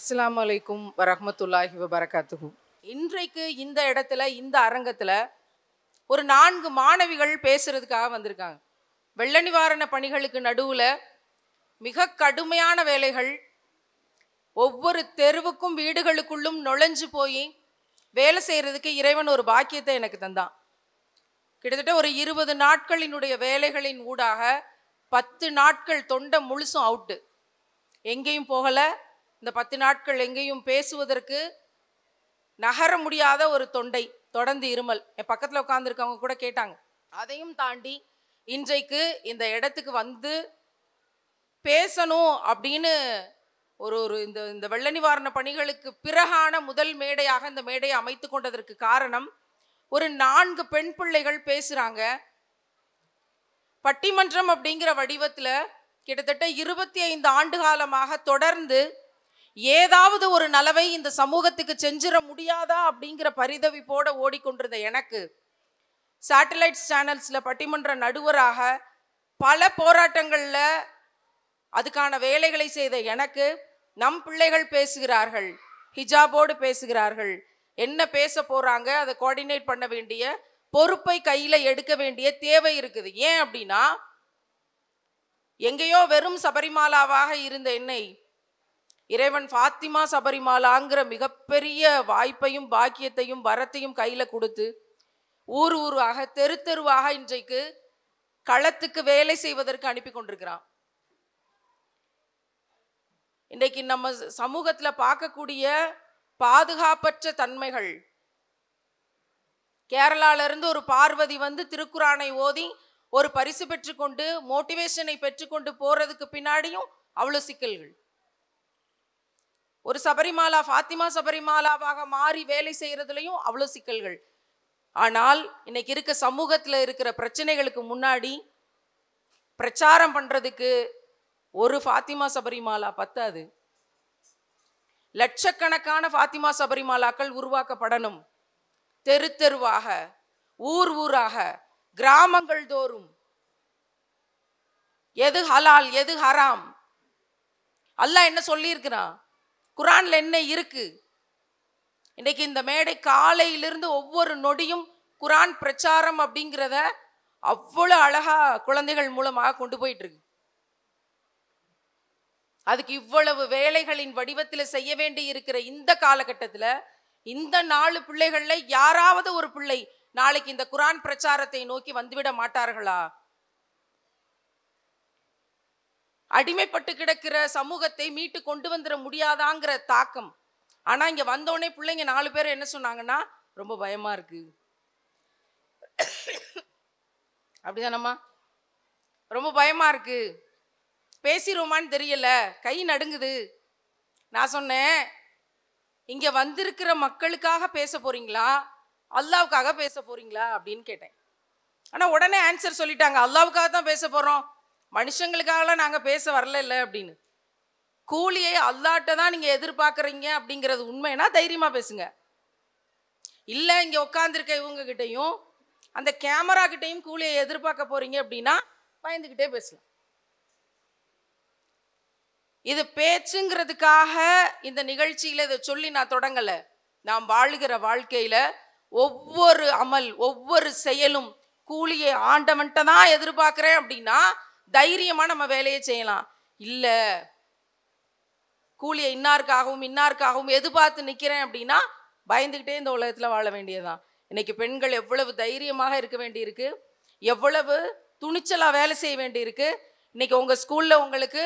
அஸ்ஸலாமு அலைக்கும் வரஹ்மத்துல்லாஹி வபரகாத்துஹு. இன்றைக்கு இந்த இடத்துல இந்த அரங்கத்தில் ஒரு 4 மாணவிகள் பேசுறதுக்காக வந்திருக்காங்க. வெள்ள நிவாரண பணிகளுக்கு நடுவில் மிக கடுமையான வேலைகள், ஒவ்வொரு தெருவுக்கும் வீடுகளுக்குள்ளும் நுழைஞ்சு போய் வேலை செய்கிறதுக்கு இறைவன் ஒரு பாக்கியத்தை எனக்கு தந்தான். கிட்டத்தட்ட ஒரு 20 நாட்களினுடைய வேலைகளின் ஊடாக 10 நாட்கள் தொண்டை முழுசும் அவுட்டு, எங்கேயும் போகலை. இந்த 10 நாட்கள் எங்கேயும் பேசுவதற்கு நகர முடியாத ஒரு தொண்டை, தொடர்ந்து இருமல். என் பக்கத்தில் உட்காந்துருக்கவங்க கூட கேட்டாங்க. அதையும் தாண்டி இன்றைக்கு இந்த இடத்துக்கு வந்து பேசணும் அப்படின்னு ஒரு இந்த வெள்ள நிவாரண பணிகளுக்கு பிறகான முதல் மேடையாக இந்த மேடையை அமைத்து கொண்டதற்கு காரணம், ஒரு 4 பெண் பிள்ளைகள் பேசுகிறாங்க. பட்டிமன்றம் அப்படிங்கிற வடிவத்தில் கிட்டத்தட்ட 25 ஆண்டு காலமாக தொடர்ந்து ஏதாவது ஒரு நலவை இந்த சமூகத்துக்கு செஞ்சிட முடியாதா அப்படிங்கிற பரிதவிப்போடு ஓடிக்கொண்டிருந்த எனக்கு, சேட்டலைட் சேனல்ஸில் பட்டிமன்ற நடுவராக பல போராட்டங்களில் அதுக்கான வேலைகளை செய்த எனக்கு, நம் பிள்ளைகள் பேசுகிறார்கள், ஹிஜாபோடு பேசுகிறார்கள், என்ன பேச போகிறாங்க, அதை கோஆர்டினேட் பண்ண வேண்டிய பொறுப்பை கையில் எடுக்க வேண்டிய தேவை இருக்குது. ஏன் அப்படின்னா, எங்கேயோ வெறும் சபரிமாலாவாக இருந்த என்னை இறைவன் ஃபாத்திமா சபரிமாலாங்கிற மிகப்பெரிய வாய்ப்பையும் பாக்கியத்தையும் வரத்தையும் கையில் கொடுத்து ஊர் ஊராக தெரு தெருவாக இன்றைக்கு களத்துக்கு வேலை செய்வதற்கு அனுப்பி கொண்டிருக்கிறான். இன்றைக்கு நம்ம சமூகத்தில் பார்க்கக்கூடிய பாதுகாப்பற்ற தன்மைகள், கேரளாவிலிருந்து ஒரு பார்வதி வந்து திருக்குரானை ஓதி ஒரு பரிசு பெற்றுக்கொண்டு மோட்டிவேஷனை பெற்றுக்கொண்டு போறதுக்கு பின்னாடியும் அவ்வளோ சிக்கல்கள். ஒரு சபரிமாலா ஃபாத்திமா சபரிமாலாவாக மாறி வேலை செய்யறதுலையும் அவ்வளோ சிக்கல்கள். ஆனால் இன்னைக்கு இருக்க சமூகத்தில் இருக்கிற பிரச்சனைகளுக்கு முன்னாடி பிரச்சாரம் பண்றதுக்கு ஒரு ஃபாத்திமா சபரிமாலா பத்தாது. லட்சக்கணக்கான ஃபாத்திமா சபரிமாலாக்கள் உருவாக்கப்படணும். தெரு தெருவாக, ஊர் ஊராக, கிராமங்கள் தோறும். எது ஹலால் எது ஹராம், அல்லாஹ் என்ன சொல்லியிருக்கிறான், குரான்ல என்ன இருக்கு. இன்னைக்கு இந்த மேடை காலையிலிருந்து ஒவ்வொரு நொடியும் குரான் பிரச்சாரம் அப்படிங்கிறத அவ்வளோ அழகா குழந்தைகள் மூலமாக கொண்டு போயிட்டு இருக்கு. அதுக்கு இவ்வளவு வேலைகளின் வடிவத்தில் செய்ய வேண்டி இருக்கிற இந்த காலகட்டத்தில் இந்த 4 பிள்ளைகள்ல யாராவது ஒரு பிள்ளை நாளைக்கு இந்த குரான் பிரச்சாரத்தை நோக்கி வந்துவிட மாட்டார்களா? அடிமைப்பட்டு கிடக்கிற சமூகத்தை மீட்டு கொண்டு வந்துட முடியாதாங்கிற தாக்கம். ஆனா இங்க வந்தோடனே பிள்ளைங்க 4 பேர் என்ன சொன்னாங்கன்னா, ரொம்ப பயமா இருக்கு. அப்படிதானம்மா? ரொம்ப பயமா இருக்கு, பேசிடுவோமான்னு தெரியல, கை நடுங்குது. நான் சொன்னேன், இங்க வந்திருக்கிற மக்களுக்காக பேச போறீங்களா, அல்லாவுக்காக பேச போறீங்களா அப்படின்னு கேட்டேன். ஆனா உடனே ஆன்சர் சொல்லிட்டாங்க, அல்லாவுக்காக தான் பேச போறோம், மனுஷங்களுக்காகலாம் நாங்கள் பேச வரல இல்லை அப்படின்னு. கூலியை அல்லாட்ட தான் நீங்கள் எதிர்பார்க்குறீங்க அப்படிங்கிறது உண்மைனா தைரியமாக பேசுங்க. இல்லை இங்கே உட்காந்துருக்க இவங்க கிட்டையும் அந்த கேமரா கிட்டையும் கூலியை எதிர்பார்க்க போறீங்க அப்படின்னா பயந்துக்கிட்டே பேசலாம். இது பேச்சுங்கிறதுக்காக இந்த நிகழ்ச்சியில் இதை சொல்லி நான் தொடங்கலை. நாம் வாழுகிற வாழ்க்கையில் ஒவ்வொரு அமல், ஒவ்வொரு செயலும் கூலியை ஆண்டவன்ட்ட தான் எதிர்பார்க்குறேன் அப்படின்னா தைரியமாக நம்ம வேலையை செய்யலாம். இல்லை கூலியை இன்னாருக்காகவும் எதிர்பார்த்து நிற்கிறேன் அப்படின்னா பயந்துக்கிட்டே இந்த உலகத்தில் வாழ வேண்டியதுதான். இன்னைக்கு பெண்கள் எவ்வளவு தைரியமாக இருக்க வேண்டியிருக்கு, எவ்வளவு துணிச்சலாக வேலை செய்ய வேண்டியிருக்கு. இன்னைக்கு உங்கள் ஸ்கூலில் உங்களுக்கு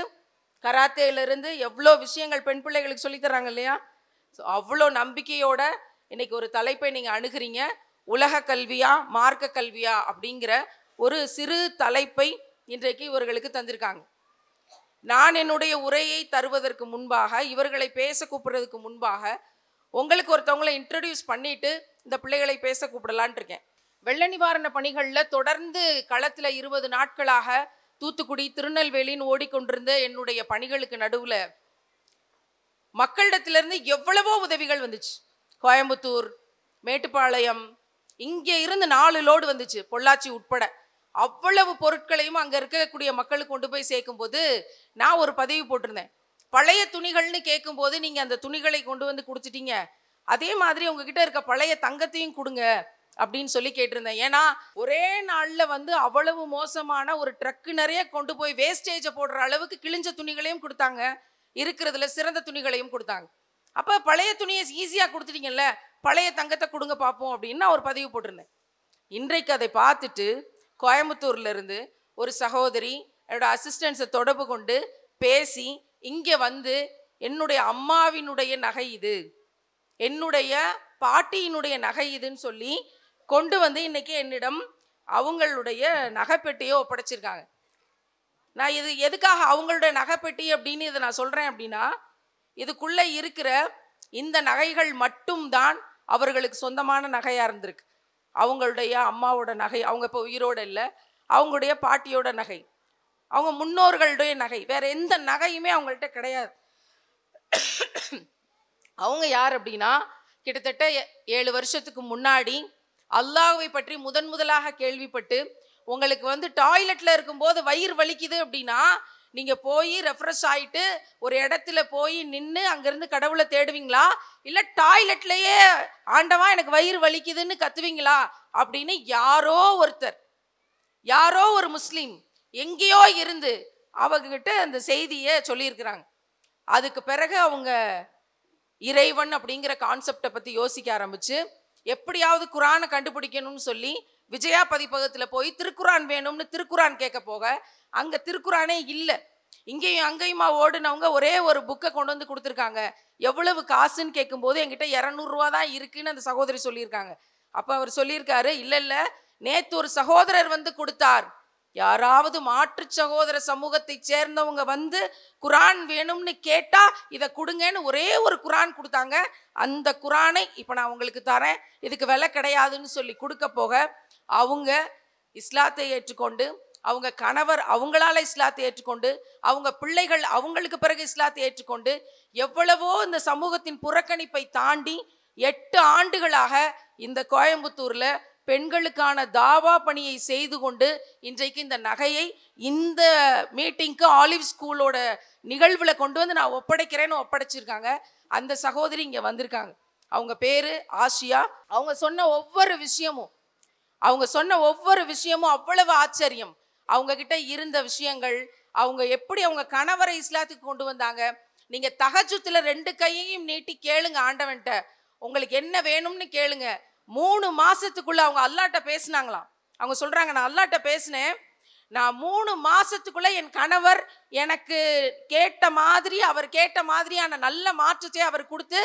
கராத்தேலேருந்து எவ்வளோ விஷயங்கள் பெண் பிள்ளைகளுக்கு சொல்லித்தராங்க இல்லையா? ஸோ அவ்வளோ நம்பிக்கையோட இன்னைக்கு ஒரு தலைப்பை நீங்கள் அணுகிறீங்க. உலக கல்வியா மார்க்க கல்வியா அப்படிங்கிற ஒரு சிறு தலைப்பை இன்றைக்கு இவர்களுக்கு தந்திருக்காங்க. நான் என்னுடைய உரையை தருவதற்கு முன்பாக, இவர்களை பேச கூப்பிடுறதுக்கு முன்பாக உங்களுக்கு ஒருத்தவங்களை இன்ட்ரடியூஸ் பண்ணிட்டு இந்த பிள்ளைகளை பேச கூப்பிடலான் இருக்கேன். வெள்ள நிவாரண பணிகளில் தொடர்ந்து களத்தில் 20 நாட்களாக தூத்துக்குடி, திருநெல்வேலின்னு ஓடிக்கொண்டிருந்த என்னுடைய பணிகளுக்கு நடுவில் மக்களிடத்திலிருந்து எவ்வளவோ உதவிகள் வந்துச்சு. கோயம்புத்தூர், மேட்டுப்பாளையம், இங்கே இருந்து 4 லோடு வந்துச்சு, பொள்ளாச்சி உட்பட. அவ்வளவு பொருட்களையும் அங்கே இருக்கக்கூடிய மக்களுக்கு கொண்டு போய் சேர்க்கும்போது நான் ஒரு பதிவு போட்டிருந்தேன், பழைய துணிகள்னு கேட்கும்போது நீங்கள் அந்த துணிகளை கொண்டு வந்து கொடுத்துட்டீங்க, அதே மாதிரி உங்ககிட்ட இருக்க பழைய தங்கத்தையும் கொடுங்க அப்படின்னு சொல்லி கேட்டிருந்தேன். ஏன்னா ஒரே நாளில் வந்து அவ்வளவு மோசமான ஒரு ட்ரக்கு நிறைய கொண்டு போய் வேஸ்டேஜை போடுற அளவுக்கு கிழிஞ்ச துணிகளையும் கொடுத்தாங்க, இருக்கிறதுல சிறந்த துணிகளையும் கொடுத்தாங்க. அப்போ பழைய துணியை ஈஸியாக கொடுத்துட்டீங்கல்ல, பழைய தங்கத்தை கொடுங்க பார்ப்போம் அப்படின்னு நான் ஒரு பதிவு போட்டிருந்தேன். இன்றைக்கு அதை பார்த்துட்டு கோயம்புத்தூர்ல இருந்து ஒரு சகோதரி என்னோட அசிஸ்டன்ஸை தொடர்பு கொண்டு பேசி இங்கே வந்து என்னுடைய அம்மாவினுடைய நகை இது, என்னுடைய பாட்டியினுடைய நகை இதுன்னு சொல்லி கொண்டு வந்து இன்னைக்கு என்னிடம் அவங்களுடைய நகைப்பெட்டியை ஒப்படைச்சிருக்காங்க. நான் இது எதுக்காக அவங்களுடைய நகைப்பெட்டி அப்படின்னு இதை நான் சொல்கிறேன் அப்படின்னா, இதுக்குள்ளே இருக்கிற இந்த நகைகள் மட்டும்தான் அவர்களுக்கு சொந்தமான நகையாக இருந்திருக்கு. அவங்களுடைய அம்மாவோட நகை, அவங்க இப்போ உயிரோடு இல்லை, அவங்களுடைய பாட்டியோட நகை, அவங்க முன்னோர்களுடைய நகை, வேற எந்த நகையுமே அவங்கள்ட்ட கிடையாது. அவங்க யார் அப்படின்னா, கிட்டத்தட்ட 7 வருஷத்துக்கு முன்னாடி அல்லாஹ்வை பற்றி முதலாக கேள்விப்பட்டு, உங்களுக்கு வந்து டாய்லெட்டில் இருக்கும்போது வயிறு வலிக்குது அப்படின்னா நீங்கள் போய் ரெஃப்ரெஷ் ஆகிட்டு ஒரு இடத்துல போய் நின்று அங்கேருந்து கடவுளை தேடுவீங்களா, இல்லை டாய்லெட்லேயே ஆண்டவா எனக்கு வயிறு வலிக்குதுன்னு கத்துவீங்களா அப்படின்னு யாரோ ஒரு முஸ்லீம் எங்கேயோ இருந்து அவங்ககிட்ட அந்த செய்தியை சொல்லியிருக்கிறாங்க. அதுக்கு பிறகு அவங்க இறைவன் அப்படிங்கிற கான்செப்டை பற்றி யோசிக்க ஆரம்பித்து எப்படியாவது குரானை கண்டுபிடிக்கணும்னு சொல்லி விஜயா பதிப்பகத்தில் போய் திருக்குரான் வேணும்னு திருக்குரான் கேட்க போக அங்கே திருக்குரானே இல்லை. இங்கேயும் அங்கேயுமா ஓடுனவங்க ஒரே ஒரு புக்கை கொண்டு வந்து கொடுத்துருக்காங்க. எவ்வளவு காசுன்னு கேட்கும்போது என்கிட்ட 200 ரூபா தான் இருக்குன்னு அந்த சகோதரி சொல்லியிருக்காங்க. அப்போ அவர் சொல்லியிருக்காரு, இல்லை நேற்று ஒரு சகோதரர் வந்து கொடுத்தார், யாராவது மாற்று சகோதர சமூகத்தை சேர்ந்தவங்க வந்து குரான் வேணும்னு கேட்டா இதை கொடுங்கன்னு ஒரே ஒரு குரான் கொடுத்தாங்க. அந்த குரானை இப்போ நான் உங்களுக்கு தரேன், இதுக்கு விலை கிடையாதுன்னு சொல்லி கொடுக்க போக அவங்க இஸ்லாத்தை ஏற்றுக்கொண்டு, அவங்க கணவர் அவங்களால இஸ்லாத்தை ஏற்றுக்கொண்டு, அவங்க பிள்ளைகள் அவங்களுக்கு பிறகு இஸ்லாத்தை ஏற்றுக்கொண்டு, எவ்வளவோ இந்த சமூகத்தின் புறக்கணிப்பை தாண்டி 8 ஆண்டுகளாக இந்த கோயம்புத்தூர்ல பெண்களுக்கான தாவா பணியை செய்து கொண்டு இன்றைக்கு இந்த நகையை இந்த மீட்டிங்க்கு ஆலிவ் ஸ்கூலோட நிகழ்வில் கொண்டு வந்து நான் ஒப்படைக்கிறேன்னு ஒப்படைச்சிருக்காங்க. அந்த சகோதரி இங்கே வந்திருக்காங்க. அவங்க பேரு ஆசியா. அவங்க சொன்ன ஒவ்வொரு விஷயமும் அவ்வளவு ஆச்சரியம். அவங்க கிட்ட இருந்த விஷயங்கள், அவங்க எப்படி அவங்க கணவரை இஸ்லாத்துக்கு கொண்டு வந்தாங்க. நீங்க தஹஜ்ஜுத்ல 2 கையையும் நீட்டி கேளுங்க ஆண்டவன்ட்ட, உங்களுக்கு என்ன வேணும்னு கேளுங்க. 3 மாசத்துக்குள்ள அவங்க அல்லாட்ட பேசினாங்களாம். அவங்க சொல்றாங்க, நான் அல்லாட்ட பேசினேன், நான் 3 மாசத்துக்குள்ள என் கணவர் எனக்கு அவர் கேட்ட மாதிரியான நல்ல மாற்றத்தை அவர் கொடுத்து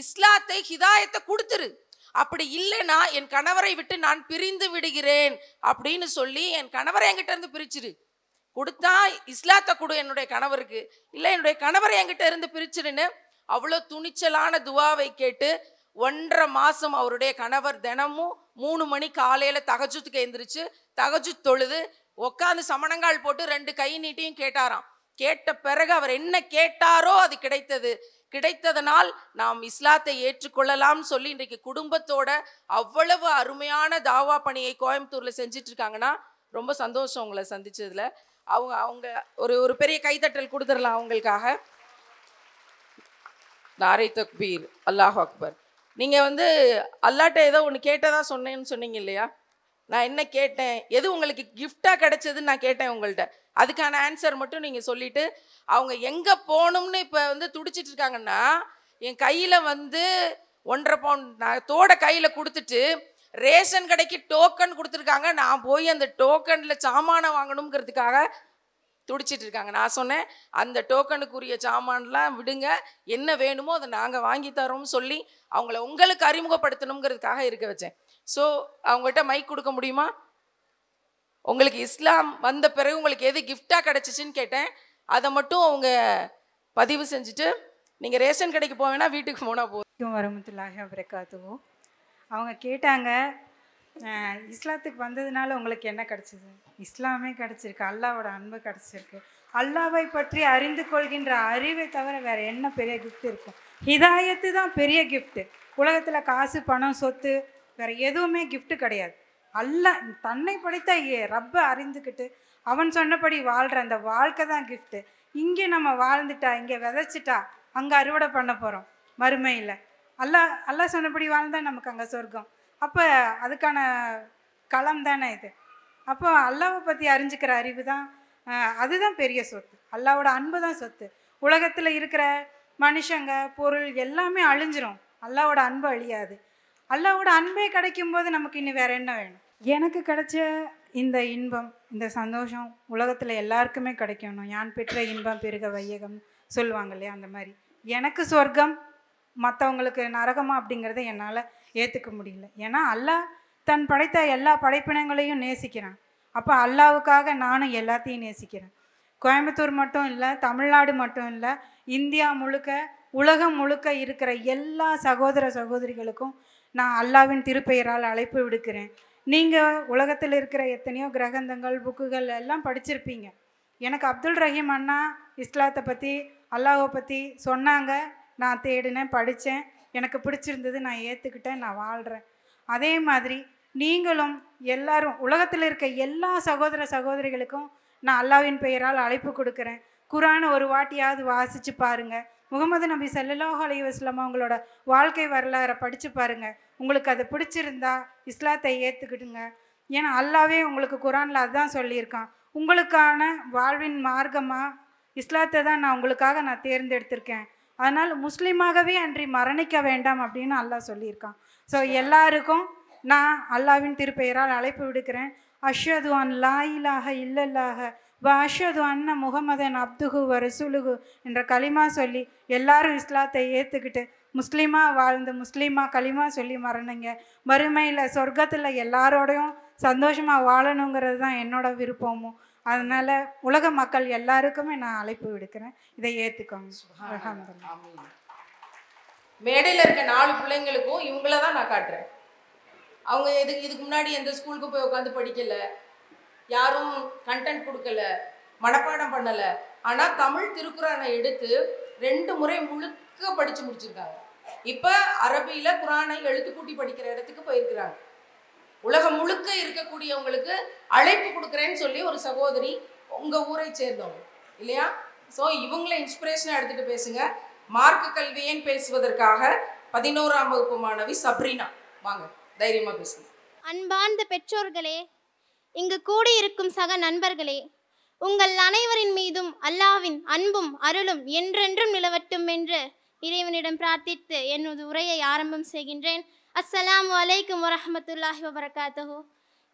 இஸ்லாத்தை ஹிதாயத்தை கொடுத்துரு, அப்படி இல்லைன்னா என் கணவரை விட்டு நான் பிரிந்து விடுகிறேன் அப்படின்னு சொல்லி என் கணவரை என்கிட்ட இருந்து பிரிச்சிரு, கொடுத்தா இஸ்லாத்தை கொடு என்னுடைய கணவருக்கு, இல்லை என்னுடைய கணவரை என்கிட்ட இருந்து பிரிச்சிருன்னு அவ்வளோ துணிச்சலான துவாவை கேட்டு 1.5 மாசம் அவருடைய கணவர் தினமும் 3 மணி காலையில் தஹஜ்ஜுதுக்கு எந்திரிச்சு தஹஜ்ஜுத் தொழுது உட்காந்து சமணங்கால் போட்டு 2 கை நீட்டியும் கேட்டாராம். கேட்ட பிறகு அவர் என்ன கேட்டாரோ அது கிடைத்ததனால் நாம் இஸ்லாத்தை ஏற்றுக்கொள்ளலாம் சொல்லி இன்றைக்கு குடும்பத்தோட அவ்வளவு அருமையான தாவா பணியை கோயம்புத்தூர்ல செஞ்சிட்டு இருக்காங்கன்னா ரொம்ப சந்தோஷம் உங்களை சந்திச்சதுல. அவங்க ஒரு பெரிய கைத்தட்டல் கொடுத்துடலாம் அவங்களுக்காக. நாரை தக்பீர், அல்லாஹ் அக்பர். நீங்கள் வந்து அல்லாட்ட ஏதோ ஒன்று கேட்டதா சொன்னேன்னு சொன்னீங்க இல்லையா, நான் என்ன கேட்டேன், எது உங்களுக்கு கிஃப்டாக கிடைச்சதுன்னு நான் கேட்டேன் உங்கள்கிட்ட. அதுக்கான ஆன்சர் மட்டும் நீங்கள் சொல்லிவிட்டு, அவங்க எங்கே போகணும்னு இப்போ வந்து துடிச்சிட்டு இருக்காங்கன்னா, என் கையில் வந்து 1.5 பவுண்ட் நகத்தோட கையில் கொடுத்துட்டு ரேஷன் கடைக்கு டோக்கன் கொடுத்துருக்காங்க, நான் போய் அந்த டோக்கனில் சாமானை வாங்கணுங்கிறதுக்காக துடிச்சிட்டு இருக்காங்க. நான் சொன்னேன், அந்த டோக்கனுக்குரிய சாமான்லாம் விடுங்க, என்ன வேணுமோ அதை நாங்கள் வாங்கி தரோம்னு சொல்லி அவங்கள உங்களுக்கு அறிமுகப்படுத்தணுங்கிறதுக்காக இருக்க வச்சேன். ஸோ அவங்ககிட்ட மைக் கொடுக்க முடியுமா? உங்களுக்கு இஸ்லாம் வந்த பிறகு உங்களுக்கு எது கிஃப்டாக கிடச்சிச்சின்னு கேட்டேன். அதை மட்டும் அவங்க பதிவு செஞ்சுட்டு நீங்கள் ரேஷன் கடைக்கு போவேன்னா வீட்டுக்கு போனால் போதும். வரமத்துல்லாஹி வபரகாத்துஹு. அவங்க கேட்டாங்க, இஸ்லாத்துக்கு வந்ததுனால உங்களுக்கு என்ன கிடச்சிது? இஸ்லாமே கிடச்சிருக்கு, அல்லாவோட அன்பு கிடச்சிருக்கு. அல்லாவை பற்றி அறிந்து கொள்கின்ற அறிவை தவிர வேறு என்ன பெரிய கிஃப்ட் இருக்கும்? ஹிதாயத்து தான் பெரிய கிஃப்ட்டு. உலகத்தில் காசு பணம் சொத்து வேறு எதுவுமே கிஃப்ட்டு கிடையாது. அல்லாஹ் தன்னை படைத்த ரப்பை அறிந்துக்கிட்டு அவன் சொன்னபடி வாழ்கிற அந்த வாழ்க்கை தான் கிஃப்ட்டு. இங்கே நம்ம வாழ்ந்துட்டா, இங்கே விதைச்சிட்டா அங்கே அறுவடை பண்ண போகிறோம் மறுமையில். அல்லாஹ் சொன்னபடி வாழ்ந்தால் நமக்கு அங்கே சொர்க்கம். அப்போ அதுக்கான களம் தானே இது. அப்போ அல்லாவை பற்றி அறிஞ்சிக்கிற அறிவு தான், அதுதான் பெரிய சொத்து. அல்லாவோட அன்பு தான் சொத்து. உலகத்தில் இருக்கிற மனுஷங்க பொருள் எல்லாமே அழிஞ்சிரும், அல்லாவோட அன்பு அழியாது. அல்லாவோட அன்பே கிடைக்கும்போது நமக்கு இன்னும் வேறு என்ன வேணும்? எனக்கு கிடைச்ச இந்த இன்பம், இந்த சந்தோஷம் உலகத்தில் எல்லாருக்குமே கிடைக்கணும். யான் பெற்ற இன்பம் பெருக வையகம் சொல்லுவாங்க இல்லையா, அந்த மாதிரி எனக்கு சொர்க்கம் மற்றவங்களுக்கு நரகமா அப்படிங்கிறத என்னால் ஏற்றுக்க முடியல. ஏன்னா அல்லாஹ் தன் படைத்த எல்லா படைப்பினங்களையும் நேசிக்கிறான். அப்போ அல்லாவுக்காக நானும் எல்லாத்தையும் நேசிக்கிறேன். கோயம்புத்தூர் மட்டும் இல்லை, தமிழ்நாடு மட்டும் இல்லை, இந்தியா முழுக்க உலகம் முழுக்க இருக்கிற எல்லா சகோதர சகோதரிகளுக்கும் நான் அல்லாவின் திருப்பெயரால் அழைப்பு விடுக்கிறேன். நீங்கள் உலகத்தில் இருக்கிற எத்தனையோ கிரகந்தங்கள் புக்குகள் எல்லாம் படிச்சிருப்பீங்க. எனக்கு அப்துல் ரஹீம் அண்ணா இஸ்லாத்தை பற்றி அல்லாஹை பற்றி சொன்னாங்க, நான் தேடினேன், படித்தேன், எனக்கு பிடிச்சிருந்தது, நான் ஏற்றுக்கிட்டேன், நான் வாழ்கிறேன். அதே மாதிரி நீங்களும் எல்லாரும் உலகத்தில் இருக்க எல்லா சகோதர சகோதரிகளுக்கும் நான் அல்லாவின் பெயரால் அழைப்பு கொடுக்குறேன். குரானை ஒரு வாட்டியாவது வாசித்து பாருங்கள். முகமது நபி ஸல்லல்லாஹு அலைஹி வஸல்லம் அவங்களோட வாழ்க்கை வரலாறை படித்து பாருங்கள். உங்களுக்கு அது பிடிச்சிருந்தா இஸ்லாத்தை ஏற்றுக்கிடுங்க. ஏன்னா அல்லாவே உங்களுக்கு குரானில் அதுதான் சொல்லியிருக்கான், உங்களுக்கான வாழ்வின் மார்க்கமாக இஸ்லாத்தை தான் நான் தேர்ந்தெடுத்திருக்கேன், அதனால் முஸ்லீமாகவே அன்றி மரணிக்க வேண்டாம் அப்படின்னு அல்லாஹ் சொல்லியிருக்கான். ஸோ எல்லாருக்கும் நான் அல்லாவின் திருப்பெயரால் அழைப்பு விடுக்கிறேன். அஷ்ஹது அன் லா இலாஹ இல்லல்லாஹ வ அஷ்ஹது அன்ன முஹம்மதன் அப்துஹு வ ரசூலுஹு என்ற களிமா சொல்லி எல்லாரும் இஸ்லாத்தை ஏற்றுக்கிட்டு முஸ்லீமாக வாழ்ந்து முஸ்லீமாக களிமா சொல்லி மரணிங்க. மறுமையில் சொர்க்கத்தில் எல்லாரோடையும் சந்தோஷமாக வாழணுங்கிறது தான் என்னோட விருப்பமும். அதனால் உலக மக்கள் எல்லாருக்குமே நான் அழைப்பு விடுக்கிறேன், இதை ஏற்றுக்கோங்க. அல்ஹம்துலில்லாஹ். மேடையில் இருக்க 4 பிள்ளைங்களுக்கும் இவங்கள தான் நான் காட்டுறேன். அவங்க இதுக்கு முன்னாடி எந்த ஸ்கூலுக்கு போய் உட்காந்து படிக்கலை, யாரும் கண்டென்ட் கொடுக்கல, மனப்பாடம் பண்ணலை. ஆனால் தமிழ் திருக்குறானை எடுத்து 2 முறை முழுக்க படித்து முடிச்சிருக்காங்க. இப்போ அரபியில் குரானை எழுத்து கூட்டி படிக்கிற இடத்துக்கு போயிருக்கிறாங்க. உலகம் முழுக்க இருக்கக்கூடியவங்களுக்கு அழைப்பு கொடுக்குறேன்னு சொல்லி ஒரு சகோதரி உங்கள் ஊரை சேர்ந்தவங்க இல்லையா? ஸோ இவங்களை இன்ஸ்பிரேஷனாக எடுத்துகிட்டு பேசுங்க. மார்க்க கல்வியேன் பேசுவதற்காக 11ஆம் வகுப்பு மாணவி சப்ரீனா, வாங்க தைரியமாக பேசுங்க. அன்பார்ந்த பெற்றோர்களே, இங்கு கூடியிருக்கும் சக நண்பர்களே, உங்கள் அனைவரின் மீதும் அல்லாஹ்வின் அன்பும் அருளும் என்றென்றும் நிலவட்டும் என்று இறைவனிடம் பிரார்த்தித்து என்னுடைய உரையை ஆரம்பம் செய்கின்றேன். அஸ்ஸலாமு அலைக்கும் வரஹ்மத்துல்லாஹி வபரகாத்துஹு.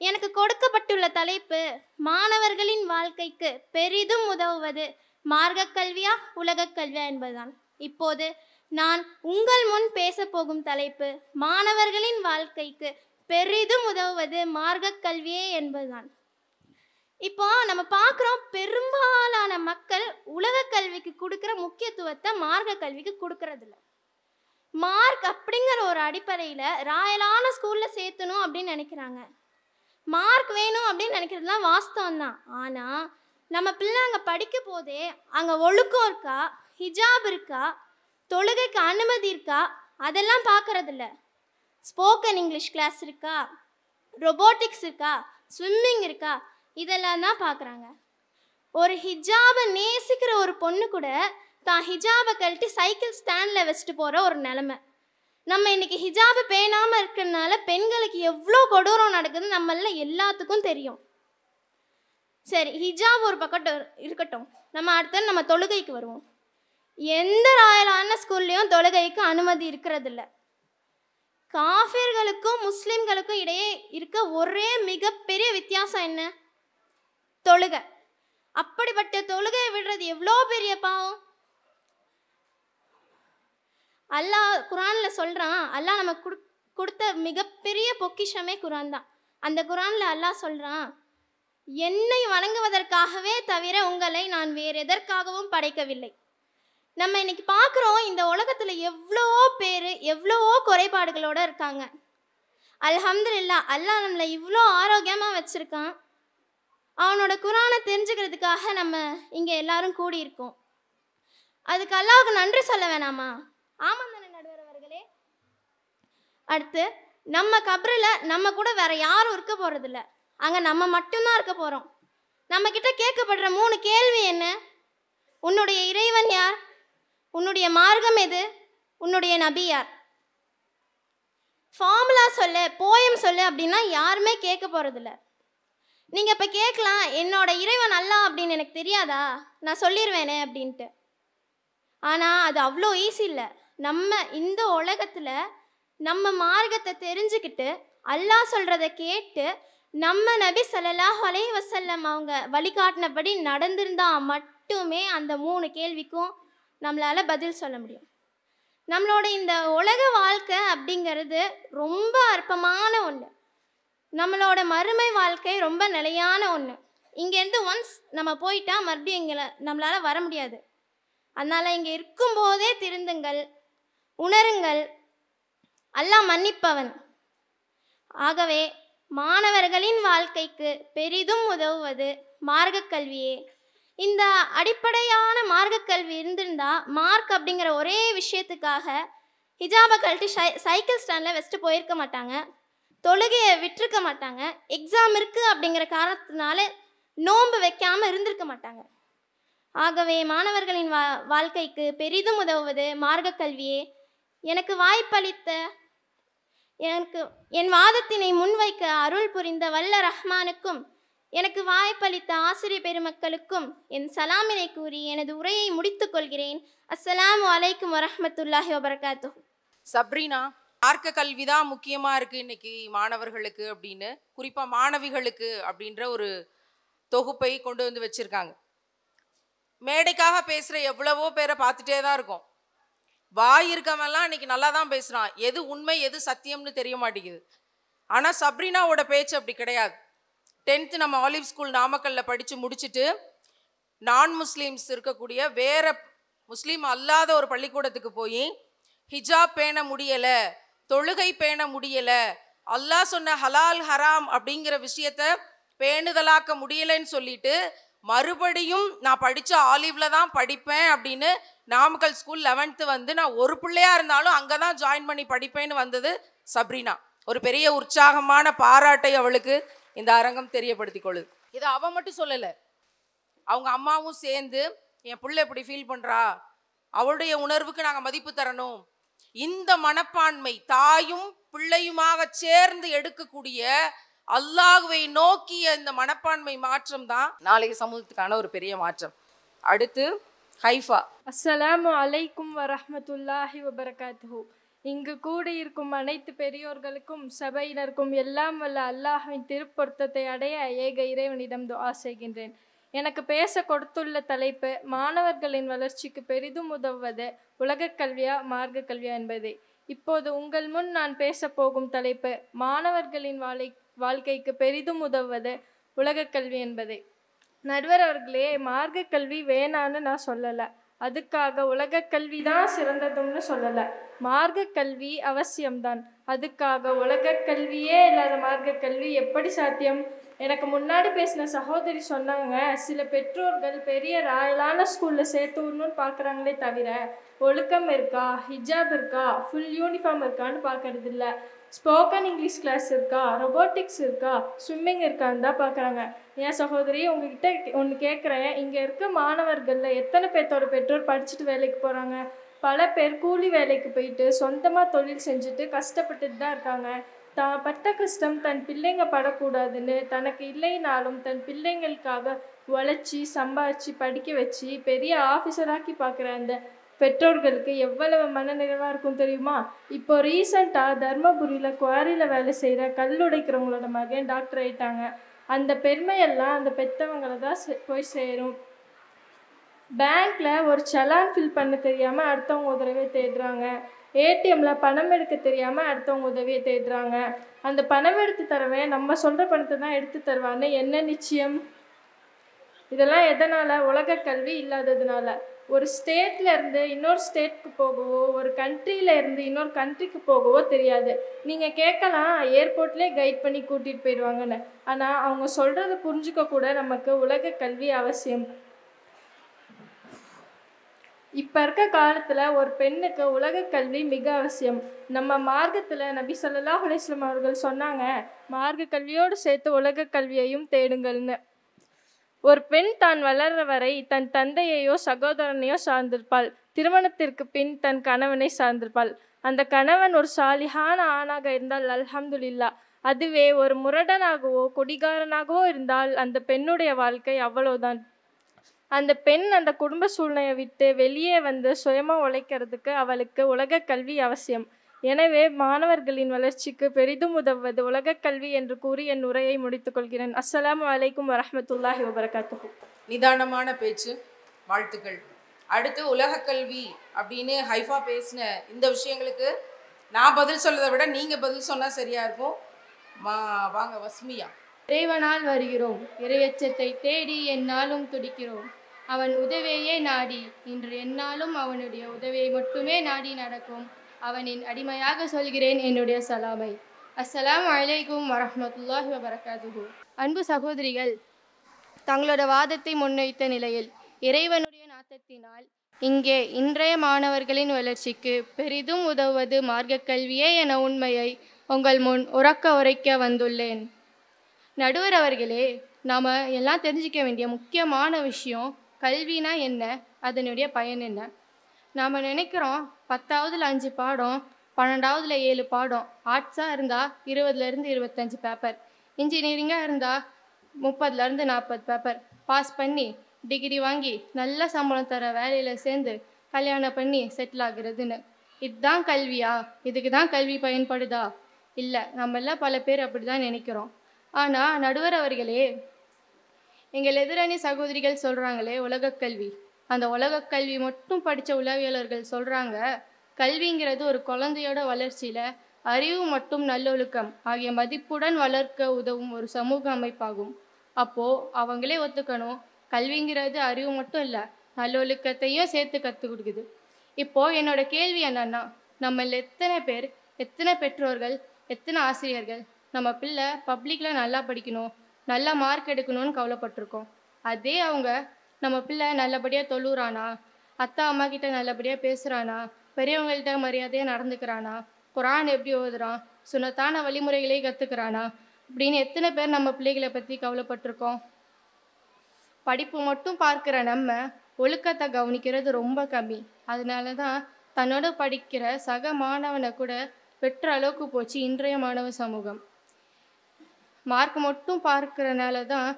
எனக்கு கொடுக்கப்பட்டுள்ள தலைப்பு மாணவர்களின் வாழ்க்கைக்கு பெரிதும் உதவுவது மார்க்க கல்வியா உலகக் கல்வியா என்பதுதான். இப்போது நான் உங்கள் முன் பேச போகும் தலைப்பு மாணவர்களின் வாழ்க்கைக்கு பெரிதும் உதவுவது மார்க்க கல்வியே என்பதுதான். இப்போ நம்ம பார்க்குறோம், பெரும்பாலான மக்கள் உலக கல்விக்கு கொடுக்குற முக்கியத்துவத்தை மார்க்க கல்விக்கு கொடுக்கறதில்ல. மார்க் அப்படிங்கிற ஒரு அடிப்படையில் ராயலான ஸ்கூலில் சேர்த்தணும் அப்படின்னு நினைக்கிறாங்க. மார்க் வேணும் அப்படின்னு நினைக்கிறதுலாம் வாஸ்தவம் தான். ஆனால் நம்ம பிள்ளை அங்கே படிக்க போதே அங்கே ஒழுக்கம் இருக்கா, ஹிஜாப் இருக்கா, தொழுகைக்கு அனுமதி இருக்கா, அதெல்லாம் பார்க்கறதில்ல. ஸ்போக்கன் இங்கிலீஷ் கிளாஸ் இருக்கா, ரொபோட்டிக்ஸ் இருக்கா, ஸ்விம்மிங் இருக்கா, இதெல்லாம் தான் பார்க்குறாங்க. ஒரு ஹிஜாபை நேசிக்கிற ஒரு பொண்ணு கூட தான் ஹிஜாபை கழட்டி சைக்கிள் ஸ்டாண்டில் வச்சுட்டு போகிற ஒரு நிலமை. நம்ம இன்றைக்கி ஹிஜாபை பேணாமல் இருக்கிறதுனால பெண்களுக்கு எவ்வளோ கொடூரம் நடக்குதுன்னு நம்மள எல்லாத்துக்கும் தெரியும். சரி, ஹிஜாப் ஒரு பக்கட்டும் இருக்கட்டும், நம்ம அடுத்து நம்ம தொழுகைக்கு வருவோம். எந்த ராயலான ஸ்கூல்லையும் தொழுகைக்கு அனுமதி இருக்கிறதில்ல. காஃபிர்களுக்கும் முஸ்லீம்களுக்கும் இடையே இருக்க ஒரே மிகப்பெரிய வித்தியாசம் என்ன? தொழுகை. அப்படிப்பட்ட தொழுகையை விடுறது எவ்வளோ பெரிய பாவம். அல்லாஹ் குரானில் சொல்கிறான், அல்லாஹ் நம்ம கொடுத்த மிகப்பெரிய பொக்கிஷமே குரான் தான். அந்த குரானில் அல்லாஹ் சொல்கிறான், என்னை வணங்குவதற்காகவே தவிர உங்களை நான் வேறு எதற்காகவும் படைக்கவில்லை. நம்ம இன்னைக்கு பார்க்குறோம், இந்த உலகத்தில் எவ்வளோ பேர் எவ்வளவோ குறைபாடுகளோடு இருக்காங்க. அல்ஹம்துலில்லாஹ், அல்லாஹ் நம்மளை இவ்வளோ ஆரோக்கியமாக வச்சுருக்கான். அவனோட குரானை தெரிஞ்சுக்கிறதுக்காக நம்ம இங்கே எல்லாரும் கூடியிருக்கோம். அதுக்கு அல்லாஹ்வுக்கு நன்றி சொல்ல வேணாமா? ஆமாம் தானே நடுவர் அவர்களே? அடுத்து நம்ம கப்ரில் நம்ம கூட வேற யாரும் இருக்க போகிறதில்ல, அங்கே நம்ம மட்டும்தான் இருக்க போகிறோம். நம்மக்கிட்ட கேட்கப்படுற 3 கேள்வி என்ன? உன்னுடைய இறைவன் யார்? உன்னுடைய மார்க்கம் எது? உன்னுடைய நபி யார்? ஃபார்முலா சொல்லு, போயம் சொல்லு அப்படின்னா யாருமே கேட்க போகிறதில்ல. நீங்கள் இப்போ கேட்கலாம், என்னோட இறைவன் அல்லாஹ் அப்படின்னு எனக்கு தெரியாதா, நான் சொல்லிடுவேனே அப்படின்ட்டு. ஆனால் அது அவ்வளோ ஈஸி இல்லை. நம்ம இந்த உலகத்தில் நம்ம மார்க்கத்தை தெரிஞ்சுக்கிட்டு அல்லாஹ் சொல்கிறத கேட்டு நம்ம நபி ஸல்லல்லாஹு அலைஹி வஸல்லம் அவங்க வழிகாட்டினபடி நடந்திருந்தால் மட்டுமே அந்த 3 கேள்விக்கும் நம்மளால் பதில் சொல்ல முடியும். நம்மளோட இந்த உலக வாழ்க்கை அப்படிங்கிறது ரொம்ப அற்பமான ஒன்று. நம்மளோட மறுமை வாழ்க்கை ரொம்ப நிலையான ஒன்று. இங்கேருந்து ஒன்ஸ் நம்ம போயிட்டா மறுபடியும் நம்மளால் வர முடியாது. அதனால் இங்கே இருக்கும்போதே திருந்துங்கள், உணருங்கள், அல்லாஹ் மன்னிப்பவன். ஆகவே மாணவர்களின் வாழ்க்கைக்கு பெரிதும் உதவுவது மார்க்க கல்வியே. இந்த அடிப்படையான மார்க்க கல்வி இருந்திருந்தால் மார்க் அப்படிங்கிற ஒரே விஷயத்துக்காக ஹிஜாபை கழட்டி சைக்கிள் ஸ்டாண்டில் வச்சுட்டு போயிருக்க மாட்டாங்க, தொழுகையை விட்டுருக்க மாட்டாங்க, எக்ஸாம் இருக்குது அப்படிங்கிற காரணத்தினால நோன்பு வைக்காமல் இருந்திருக்க மாட்டாங்க. ஆகவே மாணவர்களின் வாழ்க்கைக்கு பெரிதும் உதவுவது மார்க்க கல்வியே. எனக்கு வாய்ப்பளித்த, என் வாதத்தினை முன்வைக்க அருள் புரிந்த வல்ல ரஹ்மானுக்கும் எனக்கு வாய்ப்பளித்த ஆசிரியர் பெருமக்களுக்கும் என் சலாமினை கூறி எனது உரையை முடித்துக் கொள்கிறேன். அஸ்ஸலாமு அலைக்கும் வரஹ்மத்துல்லாஹி வபரகாத்துஹு. சப்ரீனா, மார்க்க கல்வி தான் முக்கியமாக இருக்குது இன்னைக்கு மாணவர்களுக்கு அப்படின்னு, குறிப்பாக மாணவிகளுக்கு அப்படின்ற ஒரு தொகுப்பை கொண்டு வந்து வச்சுருக்காங்க. மேடைக்காக பேசுகிற எவ்வளவோ பேரை பார்த்துட்டே தான் இருக்கோம். வாய் இருக்கவெல்லாம் இன்னைக்கு நல்லா தான் பேசுகிறான், எது உண்மை எது சத்தியம்னு தெரிய மாட்டேங்குது. ஆனால் சப்ரீனாவோட பேச்சு அப்படி கிடையாது. 10th நம்ம ஆலிவ் ஸ்கூல் நாமக்கல்லில் படித்து முடிச்சுட்டு நான் முஸ்லீம்ஸ் இருக்கக்கூடிய வேற முஸ்லீம் அல்லாத ஒரு பள்ளிக்கூடத்துக்கு போய் ஹிஜாப் பேண முடியலை, தொழுகை பேண முடியலை, அல்லாஹ் சொன்ன ஹலால் ஹராம் அப்படிங்கிற விஷயத்த பேணுதலாக்க முடியலைன்னு சொல்லிட்டு மறுபடியும் நான் படித்த ஆலிவில் தான் படிப்பேன் அப்படின்னு நாமக்கல் ஸ்கூல் 11th வந்து நான் ஒரு பிள்ளையாக இருந்தாலும் அங்கே தான் ஜாயின் பண்ணி படிப்பேன்னு வந்தது சப்ரீனா. ஒரு பெரிய உற்சாகமான பாராட்டை அவளுக்கு இந்த அரங்கம் தெரியப்படுத்தி கொள்ளுது. இதை அவன் மட்டும் சொல்லலை, அவங்க அம்மாவும் சேர்ந்து என் பிள்ளை இப்படி ஃபீல் பண்ணுறா, அவளுடைய உணர்வுக்கு நாங்கள் மதிப்பு தரணும், இந்த மனப்பான்மை தாயும் பிள்ளையுமாக சேர்ந்து எடுக்கக்கூடிய அல்லாஹ்வை நோக்கிய இந்த மனப்பான்மை மாற்றம் தான் நாளைக்கு சமூகத்துக்கான ஒரு பெரிய மாற்றம். அடுத்து ஹைஃபா. அஸ்ஸலாமு அலைக்கும் வரஹ்மத்துல்லாஹி வபரகாத்துஹு. இங்கு கூடியிருக்கும் அனைத்து பெரியோர்களுக்கும் சபையினருக்கும் எல்லாம் வல்ல அல்லாஹ்வின் திருப்பொருத்தத்தை அடைய ஏக இறைவனிடம் துஆ செய்கின்றேன். எனக்கு பேச கொடுத்துள்ள தலைப்பு மாணவர்களின் வளர்ச்சிக்கு பெரிதும் உதவுவது உலகக் கல்வியா மார்க்க கல்வியா என்பதே. இப்போது உங்கள் முன் நான் பேச போகும் தலைப்பு மாணவர்களின் வாழ்க்கைக்கு பெரிதும் உதவுவது உலகக் கல்வி என்பதே. நடுவர் அவர்களே, மார்க்க கல்வி வேணான்னு நான் சொல்லலை, அதுக்காக உலகக் கல்வி தான் சிறந்ததும்னு சொல்லலை. மார்க்க கல்வி அவசியம்தான், அதுக்காக உலகக் கல்வியே இல்லாத மார்க்க கல்வி எப்படி சாத்தியம்? எனக்கு முன்னாடி பேசின சகோதரி சொன்னாங்க, சில பெற்றோர்கள் பெரிய ராயலான ஸ்கூலில் சேர்த்து விடணும்னு பார்க்குறாங்களே தவிர ஒழுக்கம் இருக்கா, ஹிஜாப் இருக்கா, ஃபுல் யூனிஃபார்ம் இருக்கான்னு பார்க்கறது இல்லை. ஸ்போக்கன் இங்கிலீஷ் கிளாஸ் இருக்கா, ரொபோட்டிக்ஸ் இருக்கா, ஸ்விம்மிங் இருக்கான்னு தான் பார்க்குறாங்க. என் சகோதரி, உங்ககிட்ட ஒன்று கேட்குறேன், இங்கே இருக்க மாணவர்களில் எத்தனை பேர்த்தோட பெற்றோர் படிச்சுட்டு வேலைக்கு போகிறாங்க? பல பேர் கூலி வேலைக்கு போயிட்டு சொந்தமாக தொழில் செஞ்சுட்டு கஷ்டப்பட்டுட்டு தான் இருக்காங்க. தான் பட்ட கஷ்டம் தன் பிள்ளைங்க படக்கூடாதுன்னு தனக்கு இல்லைனாலும் தன் பிள்ளைங்களுக்காக உழைச்சி சம்பாதிச்சு படிக்க வச்சு பெரிய ஆஃபீஸராக்கி பார்க்குற அந்த பெற்றோர்களுக்கு எவ்வளவு மனநிறைவாக இருக்கும் தெரியுமா? இப்போ ரீசண்டாக தர்மபுரியில் குவாரியில் வேலை செய்கிற கல்லுடைக்கிறவங்களோட மகன் டாக்டர் ஆகிட்டாங்க. அந்த பெருமையெல்லாம் அந்த பெற்றவங்களை தான் போய் சேரும். பேங்க்கில் ஒரு சலான் ஃபில் பண்ண தெரியாமல் அடுத்தவங்க உதவியை தேடுறாங்க. ஏடிஎம்மில் பணம் எடுக்க தெரியாமல் அடுத்தவங்க உதவியை தேடுறாங்க. அந்த பணம் எடுத்து தரவன் நம்ம சொல்கிற பணத்தை தான் எடுத்து தருவான்னு என்ன நிச்சயம்? இதெல்லாம் எதனால்? உலக கல்வி இல்லாததுனால. ஒரு ஸ்டேட்டில் இருந்து இன்னொரு ஸ்டேட்டுக்கு போகவோ, ஒரு கண்ட்ரியில் இருந்து இன்னொரு கண்ட்ரிக்கு போகவோ தெரியாது. நீங்கள் கேட்கலாம், ஏர்போர்ட்லேயே கைட் பண்ணி கூட்டிகிட்டு போயிடுவாங்கன்னு. ஆனால் அவங்க சொல்கிறத புரிஞ்சுக்க கூட நமக்கு உலக கல்வி அவசியம். இப்போ இருக்க காலத்தில் ஒரு பெண்ணுக்கு உலக கல்வி மிக அவசியம். நம்ம மார்க்கத்தில் நபி ஸல்லல்லாஹு அலைஹி வஸல்லம் அவர்கள் சொன்னாங்க, மார்க்க கல்வியோடு சேர்த்து உலக கல்வியையும் தேடுங்கள்னு. ஒரு பெண் தான் வளர்ற வரை தன் தந்தையையோ சகோதரனையோ சார்ந்திருப்பாள். திருமணத்திற்கு பின் தன் கணவனை சார்ந்திருப்பாள். அந்த கணவன் ஒரு சாலிஹான ஆணாக இருந்தால் அல்ஹம்துலில்லா. அதுவே ஒரு முரடனாகவோ குடிகாரனாகவோ இருந்தால் அந்த பெண்ணுடைய வாழ்க்கை அவ்வளவுதான். அந்த பெண் அந்த குடும்ப சூழ்நிலையை விட்டு வெளியே வந்து சுயமாக உழைக்கிறதுக்கு அவளுக்கு உலக கல்வி அவசியம். எனவே மாணவர்களின் வளர்ச்சிக்கு பெரிதும் உதவுவது உலக கல்வி என்று கூறி என் உரையை முடித்துக் கொள்கிறேன். அஸ்ஸலாமு அலைக்கும் வரஹ்மத்துல்லாஹி வபரகாத்துஹு. நிதானமான பேச்சு, வாழ்த்துக்கள். அடுத்து உலக கல்வி அப்படின்னு ஹைஃபா பேசின இந்த விஷயங்களுக்கு நான் பதில் சொல்றதை விட நீங்கள் பதில் சொன்னால் சரியாக இருக்கும். வாங்க வஸ்மியா. இறைவனால் வருகிறோம், இறையச்சத்தை தேடி எந்நாளும் துடிக்கிறோம். அவன் உதவியே நாடி இன்று எந்நாளும் அவனுடைய உதவியை மட்டுமே நாடி நடக்கும். அவனின் அடிமையாக சொல்கிறேன் என்னுடைய சலாமை. அஸ்ஸலாமு அலைக்கும் வரஹ்மத்துல்லாஹி வபரகாத்துஹு. அன்பு சகோதரிகள், தங்களோட வாதத்தை முன்வைத்த நிலையில் இறைவனுடைய நாட்டத்தினால் இங்கே இன்றைய மாணவர்களின் வளர்ச்சிக்கு பெரிதும் உதவுவது மார்க்க கல்வியே என உண்மையை உங்கள் முன் உரைக்க வந்துள்ளேன். நடுவர் அவர்களே, நாம் எல்லாம் தெரிஞ்சிக்க வேண்டிய முக்கியமான விஷயம் கல்வினா என்ன, அதனுடைய பயன் என்ன. நாம் நினைக்கிறோம் 10ஆவதுல 5 பாடம், 12ஆவதுல 7 பாடம், ஆர்ட்ஸாக இருந்தால் 20லேருந்து 25 பேப்பர், இன்ஜினியரிங்காக இருந்தால் 30லேருந்து 40 பேப்பர் பாஸ் பண்ணி டிகிரி வாங்கி நல்ல சம்பளம் தர வேலையில் சேர்ந்து கல்யாணம் பண்ணி செட்டில் ஆகுறதுன்னு. இதுதான் கல்வியா? இதுக்கு தான் கல்வி பயன்படுதா? இல்லை, நம்மெல்லாம் பல பேர் அப்படி தான் நினைக்கிறோம். ஆனால் நடுவர் அவர்களே, எங்கள் எதிரணி சகோதரிகள் சொல்கிறாங்களே உலகக்கல்வி, அந்த உலகக்கல்வி மட்டும் படித்த உளவியலர்கள் சொல்கிறாங்க கல்விங்கிறது ஒரு குழந்தையோட வளர்ச்சியில் அறிவு மற்றும் நல்லொழுக்கம் ஆகிய மதிப்புடன் வளர்க்க உதவும் ஒரு சமூக அமைப்பாகும். அப்போது அவங்களே ஒத்துக்கணும், கல்விங்கிறது அறிவு மட்டும் இல்லை, நல்லொழுக்கத்தையும் சேர்த்து கற்றுக் கொடுக்குது. இப்போது என்னோட கேள்வி என்னன்னா, நம்மள எத்தனை பேர், எத்தனை பெற்றோர்கள், எத்தனை ஆசிரியர்கள் நம்ம பிள்ளை பப்ளிக்கில் நல்லா படிக்கணும், நல்லா மார்க் எடுக்கணும்னு கவலைப்பட்டிருக்கோம். அதே அவங்க நம்ம பிள்ளை நல்லபடியாக தொழுறானா, அத்தா அம்மா கிட்ட நல்லபடியாக பேசுகிறானா, பெரியவங்கள்ட்ட மரியாதையாக நடந்துக்கிறானா, குரான் எப்படி ஓதுறான், சுனத்தான வழிமுறைகளை கற்றுக்கிறானா அப்படின்னு எத்தனை பேர் நம்ம பிள்ளைகளை பற்றி கவலைப்பட்டிருக்கோம். படிப்பு மட்டும் பார்க்குற நம்ம ஒழுக்கத்தை கவனிக்கிறது ரொம்ப கம்மி. அதனால தான் தன்னோட படிக்கிற சக மாணவனை கூட பெற்ற அளவுக்கு போச்சு இன்றைய மாணவ சமூகம். மார்க் மட்டும் பார்க்கறனால தான்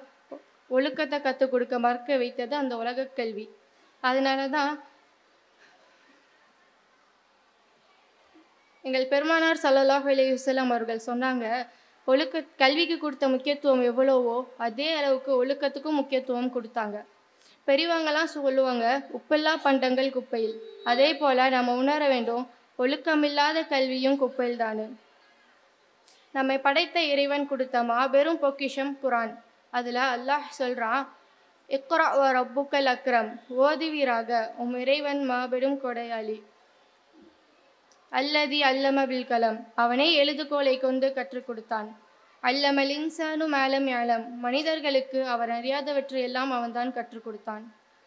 ஒழுக்கத்தை கற்றுக் கொடுக்க மறுக்க வைத்தது அந்த உலக கல்வி. அதனால தான் எங்கள் பெருமானார் ஸல்லல்லாஹு அலைஹி வஸல்லம் அவர்கள் சொன்னாங்க, கல்விக்கு கொடுத்த முக்கியத்துவம் எவ்வளவோ அதே அளவுக்கு ஒழுக்கத்துக்கும் முக்கியத்துவம் கொடுத்தாங்க. பெரியவங்களாம் சொல்லுவாங்க, உப்பில்லா பண்டங்கள் குப்பையில். அதே போல் நம்ம உணர வேண்டும், ஒழுக்கமில்லாத கல்வியும் குப்பையில் தானு. நம்மை படைத்த இறைவன் கொடுத்த மாபெரும் பொக்கிஷம் குரான். அதில் அல்லாஹ் சொல்கிறான், இக்ரா வ ரப்புக்கல் அக்ரம், ஓதுவீராக, உம் இறைவன் மாபெரும் கொடையாளி. அல்லதி அல்லம பில் கலம், அவனே எழுதுகோலை கொண்டு கற்றுக் கொடுத்தான். அல்லமல் இன்சானு மேலம் யாலம், மனிதர்களுக்கு அவர் அறியாதவற்றையெல்லாம் அவன்தான் கற்றுக் கொடுத்தான்.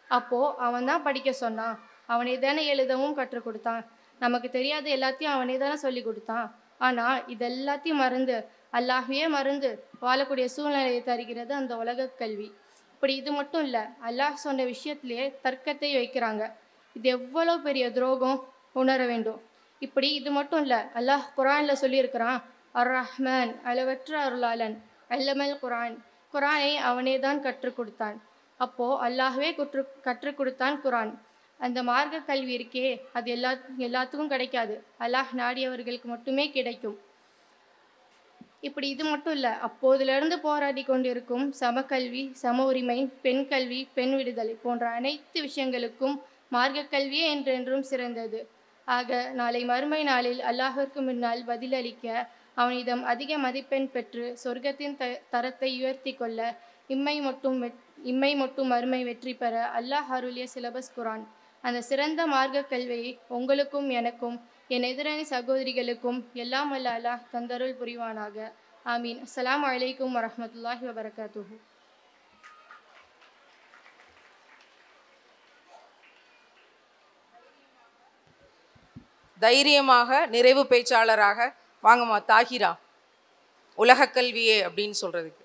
அப்போது அவன் தான் படிக்க சொன்னான், அவனை தானே எழுதவும் கற்றுக் கொடுத்தான். நமக்கு தெரியாத எல்லாத்தையும் அவனே தானே சொல்லி கொடுத்தான். ஆனால் இதெல்லாத்தையும் மறந்து, அல்லாஹ்வே மறந்து வாழக்கூடிய சூழ்நிலையை தருகிறது அந்த உலக கல்வி. இப்படி இது மட்டும் இல்லை, அல்லாஹ் சொன்ன விஷயத்திலே தர்க்கத்தை வைக்கிறாங்க. இது எவ்வளோ பெரிய துரோகம் உணர வேண்டும். இப்படி இது மட்டும் இல்லை, அல்லாஹ் குரானில் சொல்லியிருக்கிறான், அர் ரஹ்மான், அளவற்ற அருளாளன், அல்லமல் குரான், குரானை அவனே தான் கற்றுக் கொடுத்தான். அப்போது அல்லாஹ்வே கற்றுக் கொடுத்தான் குரான். அந்த மார்க்க கல்வி இருக்கே, அது எல்லாத்துக்கும் கிடைக்காது, அல்லாஹ் நாடியவர்களுக்கு மட்டுமே கிடைக்கும். இப்படி இது மட்டும் இல்லை, அப்போதிலிருந்து போராடி கொண்டிருக்கும் சமக்கல்வி, சம உரிமை, பெண் கல்வி, பெண் விடுதலை போன்ற அனைத்து விஷயங்களுக்கும் மார்க்க கல்வியே என்றென்றும் சிறந்தது. ஆக நாளை மறுமை நாளில் அல்லாஹிற்கு முன்னால் பதிலளிக்க, அவனிடம் அதிக மதிப்பெண் பெற்று சொர்க்கத்தின் தரத்தை உயர்த்தி கொள்ள, இம்மை மட்டும் மறுமை வெற்றி பெற அல்லாஹ் அருளிய சிலபஸ் குரான். அந்த சிறந்த மார்க்க கல்வியை உங்களுக்கும் எனக்கும் என் எதிரணி சகோதரிகளுக்கும் எல்லாம் வல்ல அல்லாஹ் தந்தருள் புரிவானாக. ஆமீன். அஸ்ஸலாமு அலைக்கும் வரஹ்மத்துல்லாஹி வபரகாத்துஹு. தைரியமாக நிறைவு பேச்சாளராக வாங்கம்மா தாஹிரா, உலக கல்வியே அப்படின்னு சொல்றதுக்கு.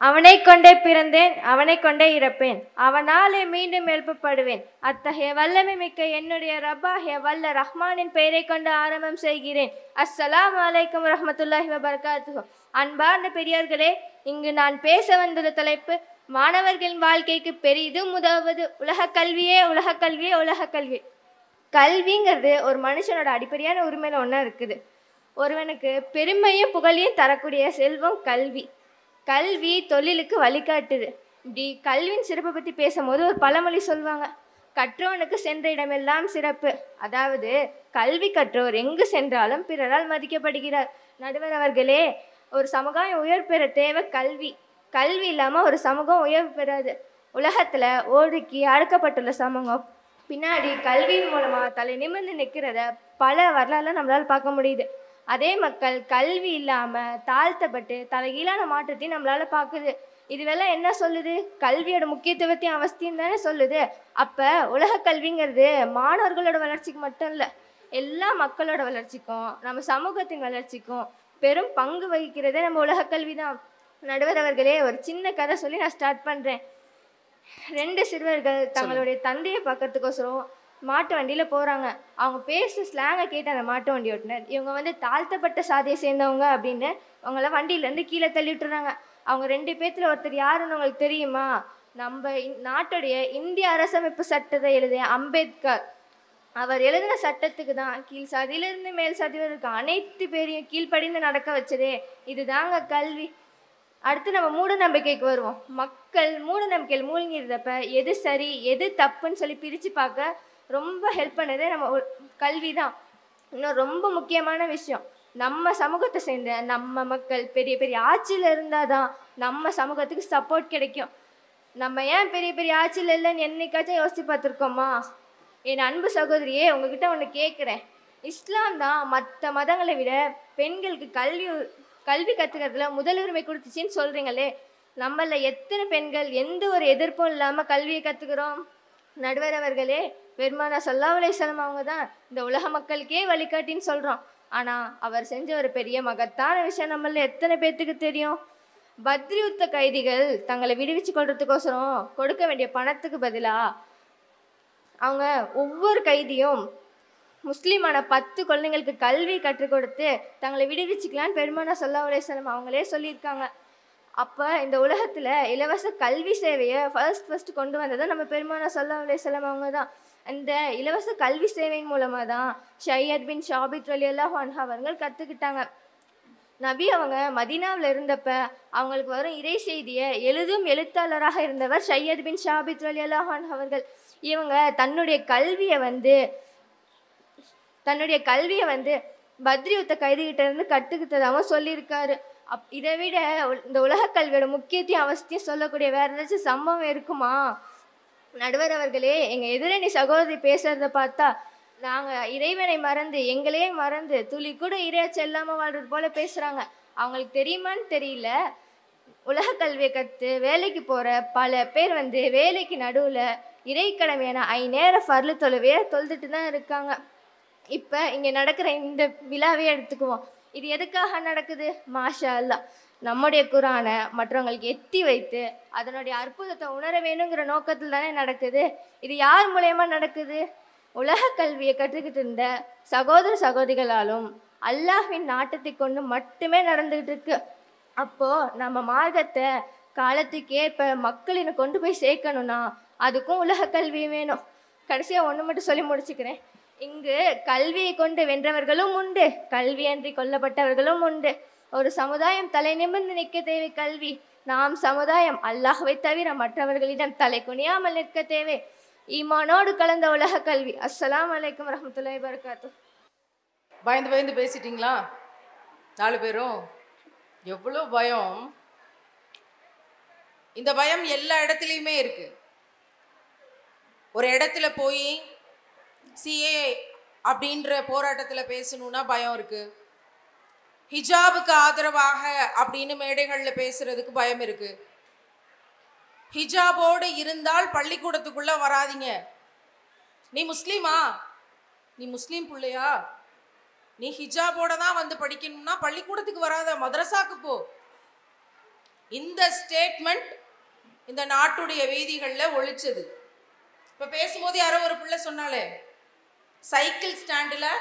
அவனை கொண்டே பிறந்தேன், அவனை கொண்டே இறப்பேன், அவனாலே மீண்டும் எழுப்பப்படுவேன். அத்தகைய வல்லமை மிக்க என்னுடைய ரப்பாகிய வல்ல ரஹ்மானின் பெயரை கொண்டு ஆரம்பம் செய்கிறேன். அஸ்ஸலாமு அலைக்கும் வரஹ்மத்துல்லாஹி வபரகாத்துஹு. அன்பார்ந்த பெரியோர்களே, இங்கு நான் பேச வந்துள்ள தலைப்பு மாணவர்களின் வாழ்க்கைக்கு பெரிதும் உதவுவது உலக கல்வியே, உலக கல்வியே, உலக கல்வி. கல்விங்கிறது ஒரு மனுஷனோட அடிப்படையான உரிமையில ஒன்றா இருக்குது. ஒருவனுக்கு பெருமையும் புகழையும் தரக்கூடிய செல்வம் கல்வி. கல்வி தொழிலுக்கு வழிகாட்டுது. இப்படி கல்வியின் சிறப்பை பற்றி பேசும்போது ஒரு பழமொழி சொல்லுவாங்க, கற்றவனுக்கு சென்ற இடமெல்லாம் சிறப்பு. அதாவது கல்வி கற்றோர் எங்கு சென்றாலும் பிறரால் மதிக்கப்படுகிறார். நடுவர் அவர்களே, ஒரு சமுதாயம் உயர் பெற தேவை கல்வி. கல்வி இல்லாமல் ஒரு சமூகம் உயர்வு பெறாது. உலகத்தில் ஒடுக்கி அடக்கப்பட்டுள்ள சமூகம் பின்னாடி கல்வியின் மூலமாக தலை நிமிர்ந்து நிற்கிறத பல வரலாறுல நம்மளால் பார்க்க முடியுது. அதே மக்கள் கல்வி இல்லாமல் தாழ்த்தப்பட்டு தலைகீழான மாற்றத்தையும் நம்மளால் பார்க்குது. இதுவெல்லாம் என்ன சொல்லுது? கல்வியோட முக்கியத்துவத்தையும் அவசியம் தானே சொல்லுது. அப்போ உலக கல்விங்கிறது மாணவர்களோட வளர்ச்சிக்கு மட்டும் இல்லை, எல்லா மக்களோட வளர்ச்சிக்கும் நம்ம சமூகத்தின் வளர்ச்சிக்கும் பெரும் பங்கு வகிக்கிறதே நம்ம உலக கல்வி தான். நடுவர் அவர்களே, ஒரு சின்ன கதை சொல்லி நான் ஸ்டார்ட் பண்ணுறேன். 2 சிறுவர்கள் தங்களுடைய தந்தையை பார்க்கறதுக்கோசரம் மாட்டு வண்டியில் போகிறாங்க. அவங்க பேச ஸ்லாங்கை கேட்டு அந்த மாட்டு வண்டி ஓட்டுனர் இவங்க தாழ்த்தப்பட்ட சாதியை சேர்ந்தவங்க அப்படின்னு அவங்கள வண்டியிலேருந்து கீழே தள்ளி விட்டுறாங்க. அவங்க 2 பேர்த்தில் ஒருத்தர் யாருன்னு உங்களுக்கு தெரியுமா? நம்ம நாட்டுடைய இந்திய அரசமைப்பு சட்டத்தை எழுதிய அம்பேத்கர். அவர் எழுதின சட்டத்துக்கு தான் கீழ் சாதியிலிருந்து மேல் சாதி வரைக்கும் அனைத்து பேரையும் கீழ்ப்படிந்து நடக்க வச்சதே இதுதாங்க கல்வி. அடுத்து நம்ம மூட நம்பிக்கைக்கு வருவோம். மக்கள் மூட நம்பிக்கையில் மூழ்கிருந்தப்ப எது சரி எது தப்புன்னு சொல்லி பிரித்து பார்க்க ரொம்ப ஹெல்ப் பண்ணதே நம்ம கல்வி தான். இன்னும் ரொம்ப முக்கியமான விஷயம், நம்ம சமூகத்தை சேர்ந்த நம்ம மக்கள் பெரிய பெரிய ஆட்சியில் இருந்தால் தான் நம்ம சமூகத்துக்கு சப்போர்ட் கிடைக்கும். நம்ம ஏன் பெரிய பெரிய ஆட்சியில் இல்லைன்னு என்னைக்காச்சும் யோசித்து பார்த்துருக்கோமா? என் அன்பு சகோதரியே, உங்ககிட்ட ஒன்று கேட்குறேன். இஸ்லாம் தான் மற்ற மதங்களை விட பெண்களுக்கு கல்வி கற்றுக்கிறதுல முதலுரிமை கொடுத்துச்சின்னு சொல்கிறீங்களே, நம்மள எத்தனை பெண்கள் எந்த ஒரு எதிர்ப்பும் இல்லாமல் கல்வியை கற்றுக்கிறோம்? நடுவர் அவர்களே, பெருமானா ஸல்லல்லாஹு அலைஹி வஸல்லம் அவங்க தான் இந்த உலக மக்களுக்கே வழிகாட்டின்னு சொல்கிறோம். ஆனால் அவர் செஞ்ச ஒரு பெரிய மகத்தான விஷயம் நம்மள எத்தனை பேர்த்துக்கு தெரியும்? பத்ர் யுத்த கைதிகள் தங்களை விடுவிச்சு கொள்றதுக்கோசரம் கொடுக்க வேண்டிய பணத்துக்கு பதிலாக அவங்க ஒவ்வொரு கைதியும் முஸ்லீமான 10 குழந்தைங்களுக்கு கல்வி கற்றுக் கொடுத்து தங்களை விடுவிச்சுக்கலான்னு பெருமானா ஸல்லல்லாஹு அலைஹி வஸல்லம் அவங்களே சொல்லியிருக்காங்க. அப்போ இந்த உலகத்தில் இலவச கல்வி சேவையை ஃபர்ஸ்ட் கொண்டு வந்ததை நம்ம பெருமானா ஸல்லல்லாஹு அலைஹி வஸல்லம் அவங்க தான். இந்த இலவச கல்வி சேவையின் மூலமாக தான் ஷையத் பின் ஷாபித் ரலியல்லாஹு அன்ஹு அவர்கள் கற்றுக்கிட்டாங்க. நபி அவங்க மதீனாவில் இருந்தப்ப அவங்களுக்கு வரும் இறை செய்தியை எழுதும் எழுத்தாளராக இருந்தவர் ஷையத் பின் ஷாபித் ரலியல்லாஹு அன்ஹு அவர்கள். இவங்க தன்னுடைய கல்வியை பத்ர் யுத்த கைதிகிட்ட இருந்து கற்றுக்கிட்டதாகவும் சொல்லியிருக்காரு. இதை விட இந்த உலக கல்வியோட முக்கியத்தையும் அவசியம் சொல்லக்கூடிய வேறு ஏதாச்சும் சம்பவம் இருக்குமா? நடுவர் அவர்களே, எங்கள் எதிரணி சகோதரி பேசுகிறத பார்த்தா நாங்கள் இறைவனை மறந்து எங்களையே மறந்து துளி கூட இறையாச்சம் இல்லாமல் வாழ்றது போல பேசுகிறாங்க. அவங்களுக்கு தெரியுமான்னு தெரியல, உலக கல்வியை கற்று வேலைக்கு போகிற பல பேர் வேலைக்கு நடுவில் இறைக்கடமையான 5 நேர ஃபர்லு தொழுவையை தொழுதுட்டு தான் இருக்காங்க. இப்போ இங்கே நடக்கிற இந்த விழாவே எடுத்துக்குவோம். இது எதுக்காக நடக்குது? மாஷா அல்லாஹ், நம்முடைய குரானை மற்றவங்களுக்கு எத்தி வைத்து அதனுடைய அற்புதத்தை உணர வேணுங்கிற நோக்கத்தில் தானே நடக்குது. இது யார் மூலயமா நடக்குது? உலக கல்வியை கற்றுக்கிட்டு இருந்த சகோதர சகோதரிகளாலும் அல்லாஹ்வின் நாட்டத்தை கொண்டு மட்டுமே நடந்துகிட்டு இருக்கு. அப்போது நம்ம மார்க்கத்தை காலத்துக்கு ஏற்ப மக்களினை கொண்டு போய் சேர்க்கணும்னா அதுக்கும் உலக கல்வி வேணும். கடைசியாக ஒன்று மட்டும் சொல்லி முடிச்சுக்கிறேன். இங்கு கல்வியை கொண்டு வென்றவர்களும் உண்டு, கல்வியன்றி கொல்லப்பட்டவர்களும் உண்டு. ஒரு சமுதாயம் தலை நிமிர்ந்து நிற்க தேவை கல்வி. நாம் சமுதாயம் அல்லாஹ்வை தவிர மற்றவர்களிடம் தலை குனியாமல் நிற்க தேவை. ஈமானோடு கலந்த உலக கல்வி. அஸ்ஸலாமு அலைக்கும் வரஹ்மத்துல்லாஹி வபரகாத்துஹு. பயந்து பேசிட்டீங்களா 4 பேரும்? எவ்வளோ பயம்! இந்த பயம் எல்லா இடத்துலையுமே இருக்கு. ஒரு இடத்துல போய் சிஏ அப்படின்ற போராட்டத்தில் பேசணும்னா பயம் இருக்கு. ஹிஜாபுக்கு ஆதரவாக அப்படின்னு மேடைகளில் பேசுறதுக்கு பயம் இருக்கு. ஹிஜாபோடு இருந்தால் பள்ளிக்கூடத்துக்குள்ள வராதிங்க. நீ முஸ்லீமா? நீ முஸ்லீம் பிள்ளையா? நீ ஹிஜாபோட தான் படிக்கணும்னா பள்ளிக்கூடத்துக்கு வராத, மதரசாக்கு போ. இந்த ஸ்டேட்மெண்ட் இந்த நாட்டுடைய வீதிகளில் ஒழிச்சது. இப்போ பேசும்போது யாரோ ஒரு பிள்ளை சொன்னாலே, சைக்கிள் ஸ்டாண்டில்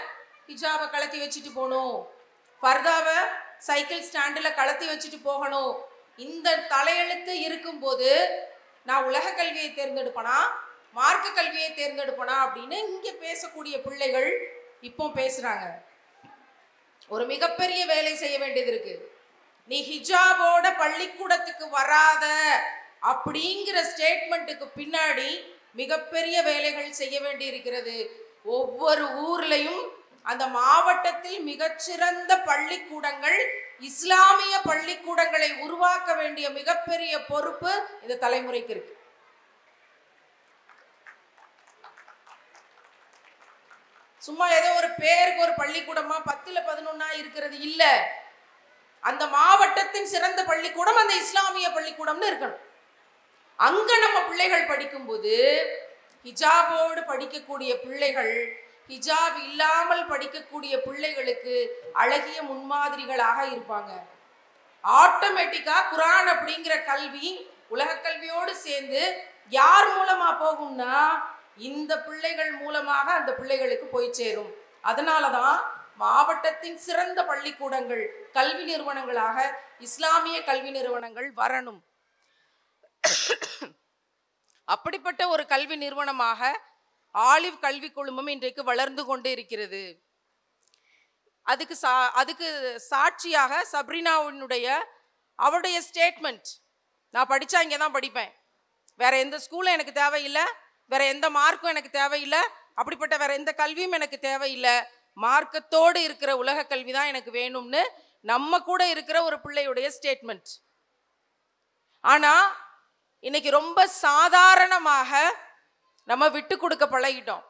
ஹிஜாபை கலத்தி வச்சுட்டு போகணும், பர்தாவை சைக்கிள் ஸ்டாண்டில் கலத்தி வச்சுட்டு போகணும். இந்த தலையெழுத்து இருக்கும்போது நான் உலக கல்வியை தேர்ந்தெடுப்பனா மார்க்க கல்வியை தேர்ந்தெடுப்பனா அப்படின்னு இங்கே பேசக்கூடிய பிள்ளைகள் இப்போ பேசுகிறாங்க. ஒரு மிகப்பெரிய வேலை செய்ய வேண்டியது இருக்கு. நீ ஹிஜாபோட பள்ளிக்கூடத்துக்கு வராத அப்படிங்கிற ஸ்டேட்மெண்ட்டுக்கு பின்னாடி மிகப்பெரிய வேலைகள் செய்ய வேண்டி இருக்கிறது. ஒவ்வொரு ஊர்லையும் அந்த மாவட்டத்தில் மிகச்சிறந்த பள்ளிக்கூடங்கள், இஸ்லாமிய பள்ளிக்கூடங்களை உருவாக்க வேண்டிய மிகப்பெரிய பொறுப்பு இந்த தலைமுறைக்கு இருக்கு. சும்மா ஏதோ ஒரு பேருக்கு ஒரு பள்ளிக்கூடமா 10ல் 11 இருக்கிறது இல்ல. அந்த மாவட்டத்தின் சிறந்த பள்ளிக்கூடம் அந்த இஸ்லாமிய பள்ளிக்கூடம்னு இருக்கணும். அங்க நம்ம பிள்ளைகள் படிக்கும்போது ஹிஜாபோடு படிக்கக்கூடிய பிள்ளைகள் ஹிஜாப் இல்லாமல் படிக்கக்கூடிய பிள்ளைகளுக்கு அழகிய முன்மாதிரிகளாக இருப்பாங்க. ஆட்டோமேட்டிக்கா குர்ஆன் அப்படிங்கிற கல்வி உலக கல்வியோடு சேர்ந்து யார் மூலமா போகும்னா இந்த பிள்ளைகள் மூலமாக அந்த பிள்ளைகளுக்கு போய் சேரும். அதனாலதான் மாவட்டத்தின் சிறந்த பள்ளிக்கூடங்கள், கல்வி நிறுவனங்களாக இஸ்லாமிய கல்வி நிறுவனங்கள் வரணும். அப்படிப்பட்ட ஒரு கல்வி நிறுவனமாக ஆலிவ் கல்வி குழுமம் இன்றைக்கு வளர்ந்து கொண்டு இருக்கிறது. அதுக்கு சாட்சியாக சப்ரினாவினுடைய அவருடைய ஸ்டேட்மெண்ட், நான் படித்தா இங்கே தான் படிப்பேன், வேற எந்த ஸ்கூலும் எனக்கு தேவையில்லை, வேற எந்த மார்க்கும் எனக்கு தேவையில்லை, அப்படிப்பட்ட வேற எந்த கல்வியும் எனக்கு தேவையில்லை, மார்க்கத்தோடு இருக்கிற உலக கல்வி தான் எனக்கு வேணும்னு நம்ம கூட இருக்கிற ஒரு பிள்ளையுடைய ஸ்டேட்மெண்ட். ஆனால் இன்னைக்கு ரொம்ப சாதாரணமாக நம்ம விட்டு கொடுக்க பழகிட்டோம்.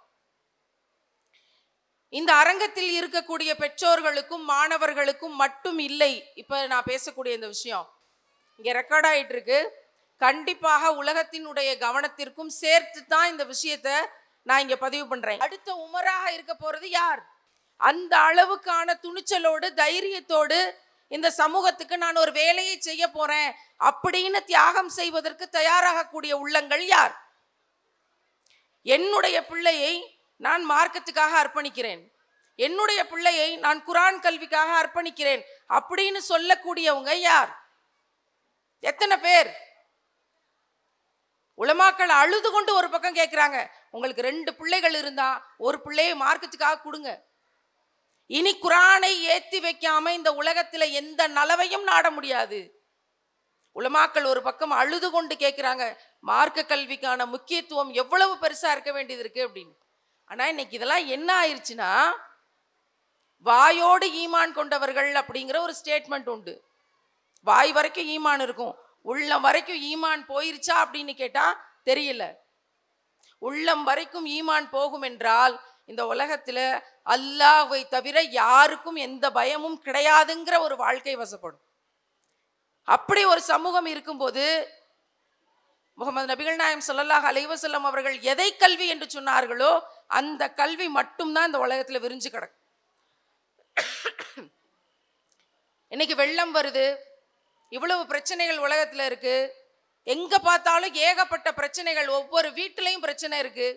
இந்த அரங்கத்தில் இருக்கக்கூடிய பெற்றோர்களுக்கும் மாணவர்களுக்கும் மட்டும் இல்லை இப்ப நான் பேசக்கூடிய இந்த விஷயம் இங்க ரெக்கார்ட் ஆயிட்டு இருக்கு. கண்டிப்பாக உலகத்தினுடைய கவனத்திற்கும் சேர்த்து தான் இந்த விஷயத்தை நான் இங்க பதிவு பண்றேன். அடுத்த உமராக இருக்க போறது யார்? அந்த அளவுக்கான துணிச்சலோடு தைரியத்தோடு இந்த சமூகத்துக்கு நான் ஒரு வேலையை செய்ய போறேன் அப்படின்னு தியாகம் செய்வதற்கு தயாராகக்கூடிய உள்ளங்கள் யார்? என்னுடைய பிள்ளையை நான் மார்க்கத்துக்காக அர்ப்பணிக்கிறேன், என்னுடைய பிள்ளையை நான் குர்ஆன் கல்விக்காக அர்ப்பணிக்கிறேன் அப்படின்னு சொல்லக்கூடியவங்க யார்? எத்தனை பேர்? உலமாக்கள் அழுது கொண்டு ஒரு பக்கம் கேட்கிறாங்க, உங்களுக்கு 2 பிள்ளைகள் இருந்தா ஒரு பிள்ளையை மார்க்கத்துக்காக கொடுங்க. இனி குர்ஆனை ஏத்தி வைக்காம இந்த உலகத்துல எந்த நலவையும் நாட முடியாது. உலமாக்கள் ஒரு பக்கம் அழுது கொண்டு கேட்கிறாங்க, மார்க்க கல்விக்கான முக்கியத்துவம் எவ்வளவு பெருசா இருக்க வேண்டியது இருக்கு அப்படின்னு. ஆனா இன்னைக்கு இதெல்லாம் என்ன ஆயிடுச்சுன்னா, வாயோடு ஈமான் கொண்டவர்கள் அப்படிங்கிற ஒரு ஸ்டேட்மெண்ட் உண்டு. வாய் வரைக்கும் ஈமான் இருக்கும், உள்ளம் வரைக்கும் ஈமான் போயிருச்சா அப்படின்னு கேட்டா தெரியல. உள்ளம் வரைக்கும் ஈமான் போகும் என்றால் இந்த உலகத்துல அல்லாஹ்வை தவிர யாருக்கும் எந்த பயமும் கிடையாதுங்கிற ஒரு வாழ்க்கை வசப்படும். அப்படி ஒரு சமூகம் இருக்கும்போது முகமது நபிகள் நாயகம் ஸல்லல்லாஹு அலைஹி வஸல்லம் அவர்கள் எதை கல்வி என்று சொன்னார்களோ அந்த கல்வி மட்டும்தான் இந்த உலகத்துல விரிஞ்சு கிடக்கும். இன்னைக்கு வெள்ளம் வருது, இவ்வளவு பிரச்சனைகள் உலகத்துல இருக்கு, எங்க பார்த்தாலும் ஏகப்பட்ட பிரச்சனைகள், ஒவ்வொரு வீட்டிலையும் பிரச்சனை இருக்கு.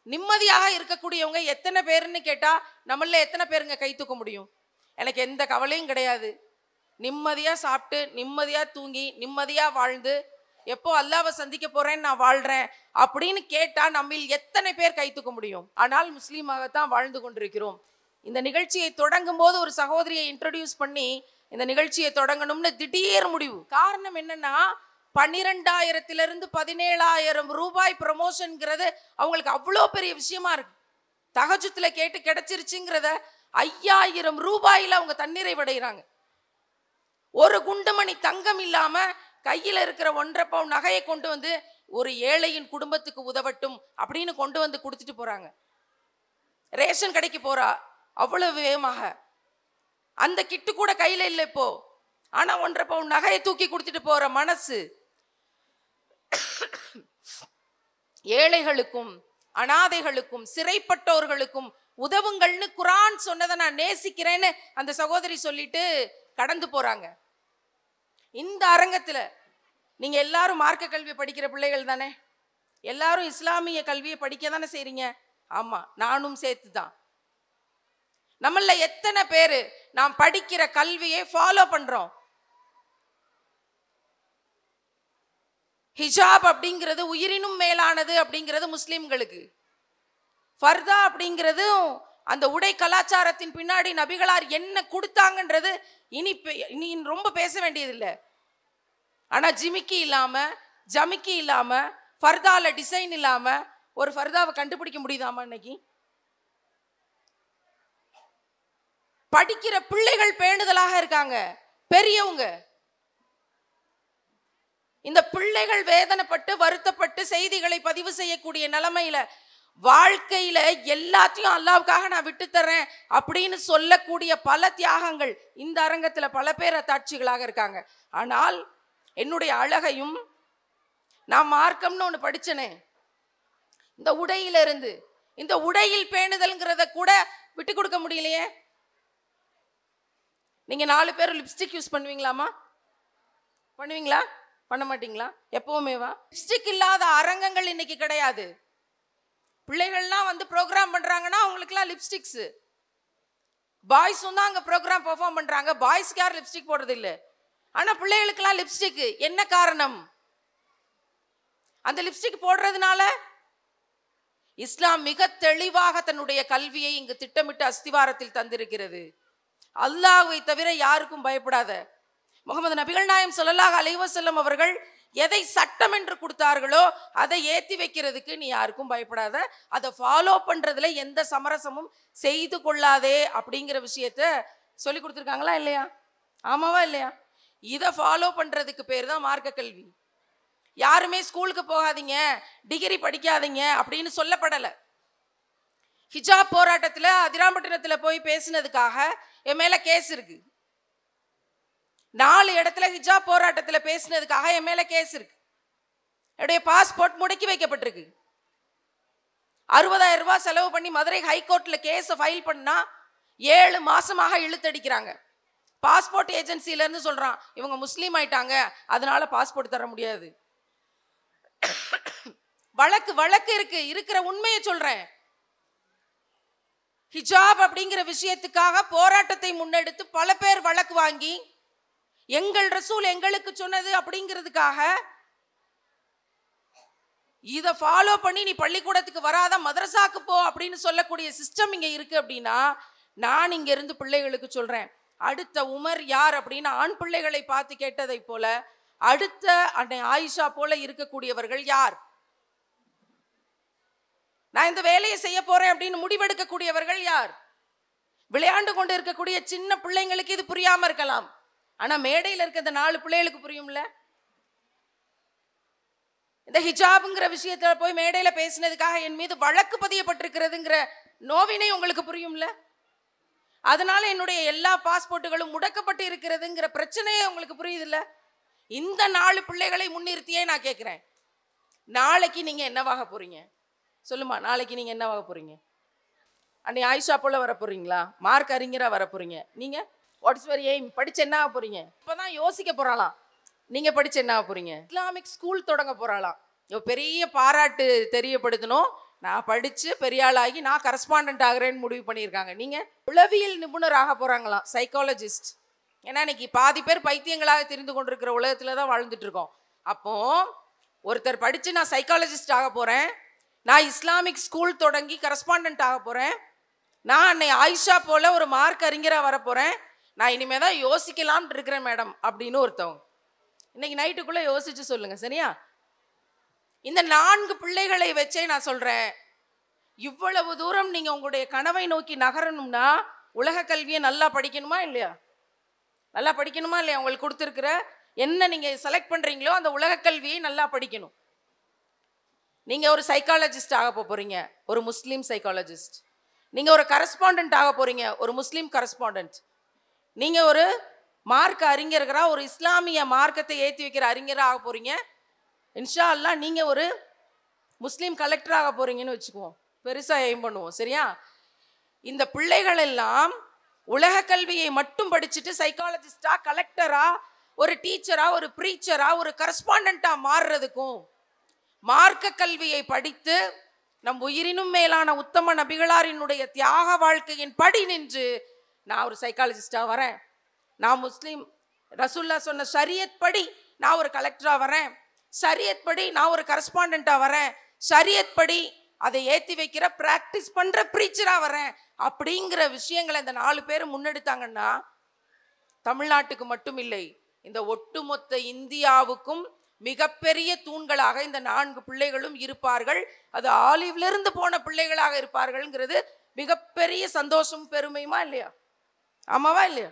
நிம்மதியாக இருக்கக்கூடியவங்க எத்தனை பேருன்னு கேட்டா நம்மள எத்தனை பேருங்க கை தூக்க முடியும்? எனக்கு எந்த கவலையும் கிடையாது, நிம்மதியா சாப்பிட்டு நிம்மதியா தூங்கி நிம்மதியா வாழ்ந்து எப்போ அல்லாஹ்வை சந்திக்க போறேன்னு நான் வாழ்றேன் அப்படின்னு கேட்டா நம்மில் எத்தனை பேர் கை தூக்க முடியும்? ஆனால் முஸ்லீமாகத்தான் வாழ்ந்து கொண்டிருக்கிறோம். இந்த நிகழ்ச்சியை தொடங்கும் போது ஒரு சகோதரியை இன்ட்ரோடியூஸ் பண்ணி இந்த நிகழ்ச்சியை தொடங்கணும்னு திடீர் முடிவு. காரணம் என்னன்னா, 12,000 17,000 ரூபாய் ப்ரமோஷன்ங்கிறது அவங்களுக்கு அவ்வளோ பெரிய விஷயமா இருக்கு. தஹஜுத்துல கேட்டு கிடைச்சிருச்சுங்கிறத 5,000 ரூபாயில அவங்க தண்ணீரை விடைகிறாங்க. ஒரு குண்டுமணி தங்கம் இல்லாம கையில இருக்கிற 1.5 பவுன் நகையை கொண்டு வந்து ஒரு ஏழையின் குடும்பத்துக்கு உதவட்டும் அப்படின்னு கொண்டு வந்து கொடுத்துட்டு போறாங்க. ரேஷன் கடைக்கு போறா அவ்வளவு வேகமாக, அந்த கிட்டு கூட கையில இல்லை இப்போ, ஆனா 1.5 பவுன் நகையை தூக்கி கொடுத்துட்டு போற மனசு. ஏழைகளுக்கும் அனாதைகளுக்கும் சிறைப்பட்டோர்களுக்கும் உதவுங்கள்னு குர்ஆன் சொன்னதை நான் நேசிக்கிறேன்னு அந்த சகோதரி சொல்லிட்டு கடந்து போறாங்க. இந்த அரங்கத்தில் நீங்க எல்லாரும் மார்க்க கல்வி படிக்கிற பிள்ளைகள் தானே, எல்லாரும் இஸ்லாமிய கல்வியை படிக்க தானே செய்றீங்க. ஆமா, நானும் சேர்த்து தான். நம்மள எத்தனை பேரு நாம் படிக்கிற கல்வியை ஃபாலோ பண்றோம்? ஹிஜாப் அப்படிங்கிறது உயிரினும் மேலானது அப்படிங்கிறது முஸ்லிம்களுக்கு. ஃபர்தா அப்படிங்கிறது அந்த உடை கலாச்சாரத்தின் பின்னாடி நபிகளார் என்ன கொடுத்தாங்கன்றது இனி ரொம்ப பேச வேண்டியதில்லை. ஆனா ஜிமிக்கி இல்லாம, ஜமிக்கி இல்லாம, ஃபர்தால டிசைன் இல்லாம ஒரு ஃபர்தாவை கண்டுபிடிக்க முடியுதாமா இன்னைக்கு? படிக்கிற பிள்ளைகள் பேணுதலாக இருக்காங்க, பெரியவங்க. இந்த பிள்ளைகள் வேதனைப்பட்டு வருத்தப்பட்டு செய்திகளை பதிவு செய்யக்கூடிய நிலைமையில, வாழ்க்கையில எல்லாத்தையும் அல்லாவுக்காக நான் விட்டு தர்றேன் அப்படின்னு சொல்லக்கூடிய பல தியாகங்கள் இந்த அரங்கத்துல பல பேர் அத்தாட்சிகளாக இருக்காங்க. ஆனால் என்னுடைய அழகையும், நான் மார்க்கம்னு ஒன்று படிச்சனே, இந்த உடையிலிருந்து, இந்த உடையில் பேணுதல்ங்கிறத கூட விட்டு கொடுக்க முடியலையே. நீங்க 4 பேர் லிப்ஸ்டிக் யூஸ் பண்ணுவீங்களாமா? பண்ணுவீங்களா? பண்ண மாட்டீங்களா? எப்பவுமேவா? லிப்ஸ்டிக் இல்லாத அரங்கங்கள் இன்னைக்கு கிடையாது. பிள்ளைகள்லாம் வந்து ப்ரோக்ராம் பண்றாங்கன்னா அவங்களுக்குலாம் லிப்ஸ்டிக்ஸ். பாய்ஸும் தான் அங்கே ப்ரோக்ராம் பெர்ஃபார்ம் பண்றாங்க. பாய்ஸ்க்கு யாரும் லிப்ஸ்டிக் போடுறது இல்லை, ஆனா பிள்ளைகளுக்கெல்லாம் லிப்ஸ்டிக். என்ன காரணம்? அந்த லிப்ஸ்டிக் போடுறதுனால இஸ்லாம் மிக தெளிவாக தன்னுடைய கல்வியை இங்கு திட்டமிட்டு அஸ்திவாரத்தில் தந்திருக்கிறது. அல்லாஹ்வை தவிர யாருக்கும் பயப்படாத. முகமது நபிகள் நாயம் ஸல்லல்லாஹு அலைஹி வஸல்லம் அவர்கள் எதை சட்டம் என்று கொடுத்தார்களோ அதை ஏற்றி வைக்கிறதுக்கு நீ யாருக்கும் பயப்படாத, அதை ஃபாலோ பண்றதுல எந்த சமரசமும் செய்து கொள்ளாதே அப்படிங்கிற விஷயத்த சொல்லி கொடுத்துருக்காங்களா இல்லையா? ஆமாவா இல்லையா? இதை ஃபாலோ பண்றதுக்கு பேர் தான் மார்க்க கல்வி. யாருமே ஸ்கூலுக்கு போகாதீங்க, டிகிரி படிக்காதீங்க அப்படின்னு சொல்லப்படலை. ஹிஜாப் போராட்டத்தில் அதிராம்பட்டினத்தில் போய் பேசினதுக்காக என் மேல கேஸ் இருக்கு. 4 இடத்துல ஹிஜாப் போராட்டத்தில் பேசினதுக்காக என் மேல கேஸ் இருக்கு. என்னுடைய பாஸ்போர்ட் முடக்கி வைக்கப்பட்டிருக்கு. 60,000 ரூபாய் செலவு பண்ணி மதுரை ஹைகோர்ட்ல கேஸை ஃபைல் பண்ணா 7 மாசமாக இழுத்தடிக்கிறாங்க. பாஸ்போர்ட் ஏஜென்சில இருந்து சொல்றான், இவங்க முஸ்லீம் ஆயிட்டாங்க, அதனால பாஸ்போர்ட் தர முடியாது. வழக்கு இருக்கு. இருக்கிற உண்மையை சொல்றேன். ஹிஜாப் அப்படிங்கிற விஷயத்துக்காக போராட்டத்தை முன்னெடுத்து பல பேர் வழக்கு வாங்கி, எங்கள் ரசூல் எங்களுக்கு சொன்னது அப்படிங்கிறதுக்காக இதை ஃபாலோ பண்ணி நீ பள்ளிக்கூடத்துக்கு வராத, மதரசாக்கு போ அப்படின்னு சொல்லக்கூடிய சிஸ்டம் இங்க இருக்கு. அப்படின்னா நான் இங்க இருந்து பிள்ளைகளுக்கு சொல்றேன், அடுத்த உமர் யார் அப்படின்னு ஆண் பிள்ளைகளை பார்த்து கேட்டதை போல அடுத்த அன்னை ஆயிஷா போல இருக்கக்கூடியவர்கள் யார்? நான் இந்த வேலையை செய்ய போறேன் அப்படின்னு முடிவெடுக்கக்கூடியவர்கள் யார்? விளையாண்டு கொண்டு இருக்கக்கூடிய சின்ன பிள்ளைங்களுக்கு இது புரியாம இருக்கலாம், ஆனா மேடையில் இருக்க இந்த 4 பிள்ளைகளுக்கு புரியும்ல. இந்த ஹிஜாப்ங்கிற விஷயத்துல போய் மேடையில பேசினதுக்காக என் மீது வழக்கு பதியப்பட்டிருக்கிறதுங்கிற நோவினை உங்களுக்கு புரியும்ல. அதனால என்னுடைய எல்லா பாஸ்போர்ட்டுகளும் முடக்கப்பட்டு இருக்கிறதுங்கிற பிரச்சனையே உங்களுக்கு புரியுதுல்ல. இந்த 4 பிள்ளைகளை முன்னிறுத்தியே நான் கேட்கிறேன், நாளைக்கு நீங்க என்னவாக போறீங்க சொல்லுமா? நாளைக்கு நீங்க என்னவாக போறீங்க? அன்னை ஆயிஷா போல வர போறீங்களா? மார்க் அறிஞரா வர போறீங்க? நீங்க வாட்ஸ் யுவர் எய்ம்? படிச்சு என்ன ஆக போறீங்க? இப்பதான் யோசிக்க போறாளாம், நீங்க படிச்சு என்ன ஆக போறீங்க? இஸ்லாமிக் ஸ்கூல் தொடங்க போறாளாம். பெரிய பாராட்டு தெரியப்படுத்தணும், நான் படிச்சு பெரிய ஆளாகி நான் கரஸ்பாண்டன்ட் ஆகிறேன்னு முடிவு பண்ணியிருக்காங்க. நீங்க உளவியல் நிபுணர் ஆக போறாங்களாம், சைக்காலஜிஸ்ட். ஏன்னா இன்னைக்கு பாதி பேர் பைத்தியங்களாக தெரிந்து கொண்டிருக்கிற உலகத்துல தான் வாழ்ந்துட்டு இருக்கோம். அப்போ ஒருத்தர் படிச்சு நான் சைக்காலஜிஸ்ட் ஆக போறேன், நான் இஸ்லாமிக் ஸ்கூல் தொடங்கி கரஸ்பாண்டன்ட் ஆக போறேன், நான் அன்னை ஆயிஷா போல ஒரு மார்க் அறிஞராக வர போறேன், நான் இனிமே தான் யோசிக்கலாம்னு இருக்கிறேன் மேடம் அப்படின்னு ஒருத்தவங்க இன்னைக்கு நைட்டுக்குள்ள யோசிச்சு சொல்லுங்க, சரியா? இந்த 4 பிள்ளைகளை வச்சே நான் சொல்றேன், இவ்வளவு தூரம் நீங்க உங்களுடைய கனவை நோக்கி நகரணும்னா உலக கல்வியை நல்லா படிக்கணுமா இல்லையா? நல்லா படிக்கணுமா இல்லையா? உங்களுக்கு கொடுத்துருக்கிற என்ன நீங்க செலக்ட் பண்றீங்களோ அந்த உலக கல்வியை நல்லா படிக்கணும். நீங்க ஒரு சைக்காலஜிஸ்ட் ஆக போறீங்க, ஒரு முஸ்லீம் சைக்காலஜிஸ்ட். நீங்க ஒரு கரஸ்பாண்டன்ட் ஆக போறீங்க, ஒரு முஸ்லீம் கரஸ்பாண்டன்ட். நீங்க ஒரு மார்க்க அறிஞர்களா, ஒரு இஸ்லாமிய மார்க்கத்தை ஏற்றி வைக்கிற அறிஞராக ஆக போறீங்க. இன்ஷா அல்லாஹ் நீங்க ஒரு முஸ்லீம் கலெக்டர் ஆக போறீங்கன்னு வச்சுக்குவோம், பெருசா எய்ம் பண்ணுவோம், சரியா? இந்த பிள்ளைகள் எல்லாம் உலக கல்வியை மட்டும் படிச்சுட்டு சைக்காலஜிஸ்டா, கலெக்டரா, ஒரு டீச்சரா, ஒரு ப்ரீச்சரா, ஒரு கரஸ்பாண்டண்டா மாறுறதுக்கும், மார்க்க கல்வியை படித்து நம் உயிரினும் மேலான உத்தம நபிகளாரினுடைய தியாக வாழ்க்கையின் படி நின்று நான் ஒரு சைக்காலஜிஸ்டா வரேன், நான் முஸ்லீம் ரசூல்லா சொன்ன ஷரியத் படி நான் ஒரு கலெக்டரா வரேன், ஷரியத் படி நான் ஒரு கரஸ்பாண்டண்டா வரேன், ஷரியத் படி அதை ஏற்றி வைக்கிற பிராக்டிஸ் பண்ற ப்ரீச்சரா வரேன் அப்படிங்கிற விஷயங்களை இந்த 4 பேர் முன்னெடுத்தாங்கன்னா தமிழ்நாட்டுக்கு மட்டும் இல்லை, இந்த ஒட்டுமொத்த இந்தியாவுக்கும் மிகப்பெரிய தூண்களாக இந்த 4 பிள்ளைகளும் இருப்பார்கள். அது ஆலிவ்ல இருந்து போன பிள்ளைகளாக இருப்பார்கள்ங்கிறது மிகப்பெரிய சந்தோஷம், பெருமையுமா இல்லையா? ஆமாவா இல்லையா?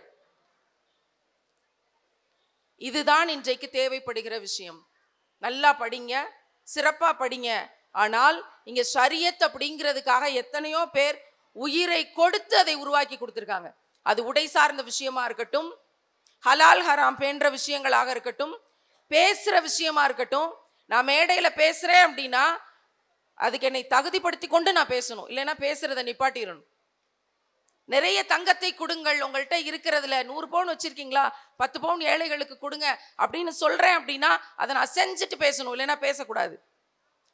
இதுதான் இன்றைக்கு தேவைப்படுகிற விஷயம். நல்லா படிங்க, சிறப்பா படிங்க. ஆனால் இங்க ஷரியத் அப்படிங்கிறதுக்காக எத்தனையோ பேர் உயிரை கொடுத்து அதை உருவாக்கி கொடுத்துருக்காங்க. அது உடை சார்ந்த விஷயமா இருக்கட்டும், ஹலால் ஹராம் பேன்ற விஷயங்களாக இருக்கட்டும், பேசுற விஷயமா இருக்கட்டும். நான் மேடையில பேசுறேன் அப்படின்னா அதுக்கு என்னை தகுதிப்படுத்தி கொண்டு நான் பேசணும், இல்லைன்னா பேசுறதை நிப்பாட்டிடணும். நிறைய தங்கத்தை கொடுங்கள், உங்கள்கிட்ட இருக்கிறதுல 100 பவுன் வச்சிருக்கீங்களா, 10 பவுன் ஏழைகளுக்கு கொடுங்க அப்படின்னு சொல்றேன் அப்படின்னா அதை நான் செஞ்சுட்டு பேசணும், இல்லைன்னா பேசக்கூடாது.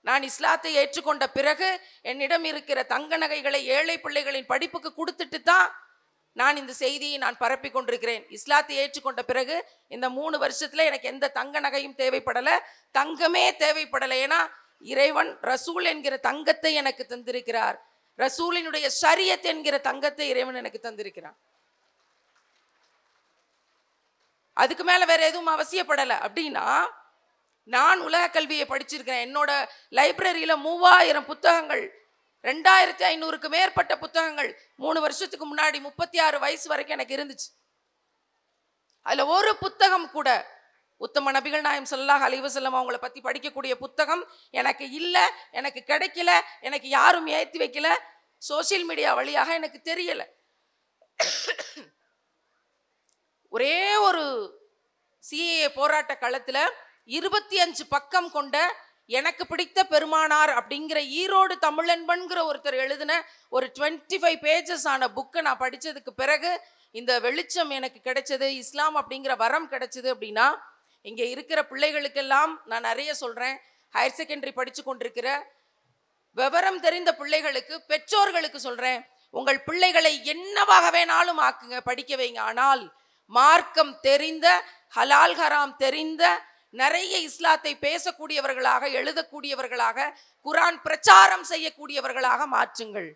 நான் இஸ்லாத்தை ஏற்றுக்கொண்ட பிறகு என்னிடம் இருக்கிற தங்க நகைகளை ஏழை பிள்ளைகளின் படிப்புக்கு கொடுத்துட்டு தான் நான் இந்த செய்தியை நான் பரப்பி கொண்டிருக்கிறேன். இஸ்லாத்தை ஏற்றுக்கொண்ட பிறகு இந்த 3 வருஷத்துல எனக்கு எந்த தங்க நகையும் தேவைப்படலை, தங்கமே தேவைப்படலை. ஏன்னா இறைவன் ரசூல் என்கிற தங்கத்தை எனக்கு தந்திருக்கிறார், ரசூலினுடைய ஷரியத் என்கிற தங்கத்தை இறைவன் எனக்கு தந்திருக்கிறான். அதுக்கு மேல வேற எதுவும் அவசியப்படலை. அப்படின்னா நான் உலக கல்வியை படிச்சிருக்கிறேன். என்னோட லைப்ரரியில 3000 புத்தகங்கள், 2500க்கு மேற்பட்ட புத்தகங்கள் 3 வருஷத்துக்கு முன்னாடி 36 வயசு வரைக்கும் எனக்கு இருந்துச்சு. அதுல ஒரு புத்தகம் கூட உத்தம நபிகள் நாயகம் ஸல்லல்லாஹு அலைஹி வஸல்லம் அவங்கள பத்தி படிக்கக்கூடிய புத்தகம் எனக்கு இல்லை, எனக்கு கிடைக்கல, எனக்கு யாரும் ஏற்றி வைக்கல, சோசியல் மீடியா வழியாக எனக்கு தெரியல. ஒரே ஒரு சிஏஏ போராட்ட களத்துல 25 பக்கம் கொண்ட எனக்கு பிடித்த பெருமானார் அப்படிங்கிற ஈரோடு தமிழன்பன்கிற ஒருத்தர் எழுதின ஒரு 25 பேஜஸ் ஆன புக்கை நான் படித்ததுக்கு பிறகு இந்த வெளிச்சம் எனக்கு கிடைச்சது, இஸ்லாம் அப்படிங்கிற வரம் கிடைச்சது. அப்படின்னா இங்கே இருக்கிற பிள்ளைகளுக்கெல்லாம் நான் நிறைய சொல்கிறேன், ஹையர் செகண்டரி படித்து கொண்டிருக்கிற விவரம் தெரிந்த பிள்ளைகளுக்கு, பெற்றோர்களுக்கு சொல்கிறேன், உங்கள் பிள்ளைகளை என்னவாக வேணாலும் ஆக்குங்க, படிக்க வைங்க. ஆனால் மார்க்கம் தெரிந்த, ஹலால் ஹராம் தெரிந்த, நிறைய இஸ்லாத்தை பேசக்கூடியவர்களாக, எழுதக்கூடியவர்களாக, குரான் பிரச்சாரம் செய்யக்கூடியவர்களாக மாற்றுங்கள்.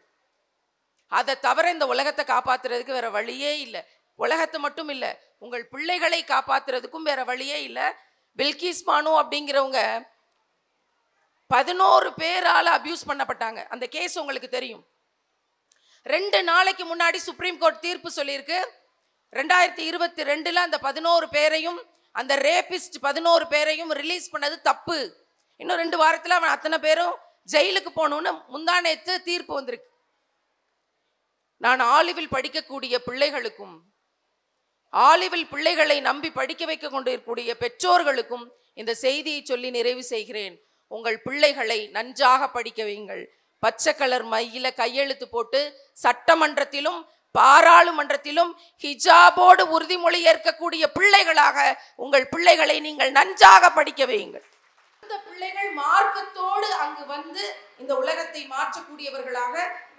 அதை தவிர இந்த உலகத்தை காப்பாத்துறதுக்கு வேற வழியே இல்லை. உலகத்தை மட்டும் இல்லை, உங்கள் பிள்ளைகளை காப்பாத்துறதுக்கும் வேற வழியே இல்லை. பில்கிஸ் பானு அப்படிங்கிறவங்க 11 பேரால அபியூஸ் பண்ணப்பட்டாங்க. அந்த கேஸ் உங்களுக்கு தெரியும். 2 நாளைக்கு முன்னாடி சுப்ரீம் கோர்ட் தீர்ப்பு சொல்லியிருக்கு. 2022 அந்த 11 பேரையும், அந்த ரேபிஸ்ட் 11 பேரையும் ரிலீஸ் பண்ணது தப்பு. இன்னும் 2 வாரத்தில் அவன் அத்தனை பேரும் ஜெயிலுக்கு போகணும்னு முந்தானேத்து தீர்ப்பு வந்திருக்கு. நான் ஆலிவில் படிக்கக்கூடிய பிள்ளைகளுக்கும், ஆலிவில் பிள்ளைகளை நம்பி படிக்க வைக்க கொண்டிருக்கக்கூடிய பெற்றோர்களுக்கும் இந்த செய்தியை சொல்லி நிறைவு செய்கிறேன். உங்கள் பிள்ளைகளை நன்றாக படிக்க வையுங்கள். பச்சை கலர் மையில கையெழுத்து போட்டு சட்டமன்றத்திலும் பாராளுமன்றத்திலும் ஹிஜாபோடு உறுதிமொழி ஏற்கக்கூடிய பிள்ளைகளாக உங்கள் பிள்ளைகளை நீங்கள் நன்றாக படிக்க வையுங்கள். இந்த பிள்ளைகள் மார்க்கத்தோடு அங்கு வந்து இந்த உலகத்தை மாற்றக்கூடியவர்களாக,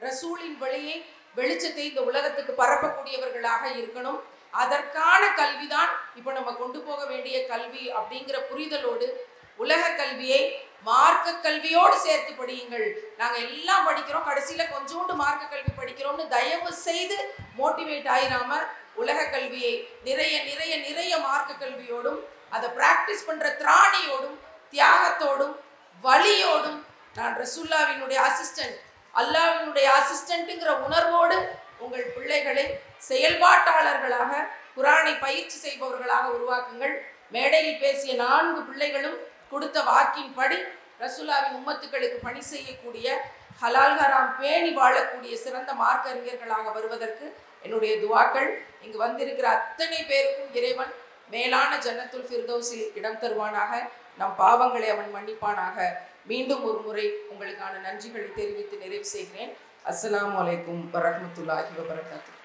ரசூலின் வழியை, வெளிச்சத்தை இந்த உலகத்துக்கு பரப்பக்கூடியவர்களாக இருக்கணும். அதற்கான கல்விதான் இப்போ நம்ம கொண்டு போக வேண்டிய கல்வி அப்படிங்கிற புரிதலோடு உலக கல்வியை மார்க்க கல்வியோடு சேர்த்து படியுங்கள். நாங்கள் எல்லாம் படிக்கிறோம், கடைசியில் கொஞ்சோண்டு மார்க்க கல்வி படிக்கிறோம்னு தயவு செய்து மோட்டிவேட் ஆயிராம உலக கல்வியை நிறைய நிறைய நிறைய மார்க்க கல்வியோடும், அதை பிராக்டிஸ் பண்ற திராணியோடும், தியாகத்தோடும், வலியோடும், நான் ரசூல்லாவினுடைய அசிஸ்டன்ட், அல்லாஹ்வினுடைய அசிஸ்டன்ட்ங்கிற உணர்வோடு உங்கள் பிள்ளைகளை செயல்பாட்டாளர்களாக, குரானை பயிற்சி செய்பவர்களாக உருவாக்குங்கள். மேடையில் பேசிய 4 பிள்ளைகளும் கொடுத்த வாக்கின்படி ரசூலுல்லாஹ்வின் உம்மத்துக்களுக்கு பணி செய்யக்கூடிய, ஹலால் ஹராம் பேணி வாழக்கூடிய சிறந்த மார்க்க அறிஞர்களாக வருவதற்கு என்னுடைய துவாக்கள். இங்கு வந்திருக்கிற அத்தனை பேருக்கும் இறைவன் மேலான ஜன்னத்துல் ஃபிர்தௌஸில் இடம் தருவானாக. நம் பாவங்களை அவன் மன்னிப்பானாக. மீண்டும் ஒரு முறை உங்களுக்கான நன்றிகளை தெரிவித்து நிறைவு செய்கிறேன். அஸ்ஸலாமு அலைக்கும் வரஹ்மத்துல்லாஹி வபரகாத்துஹு.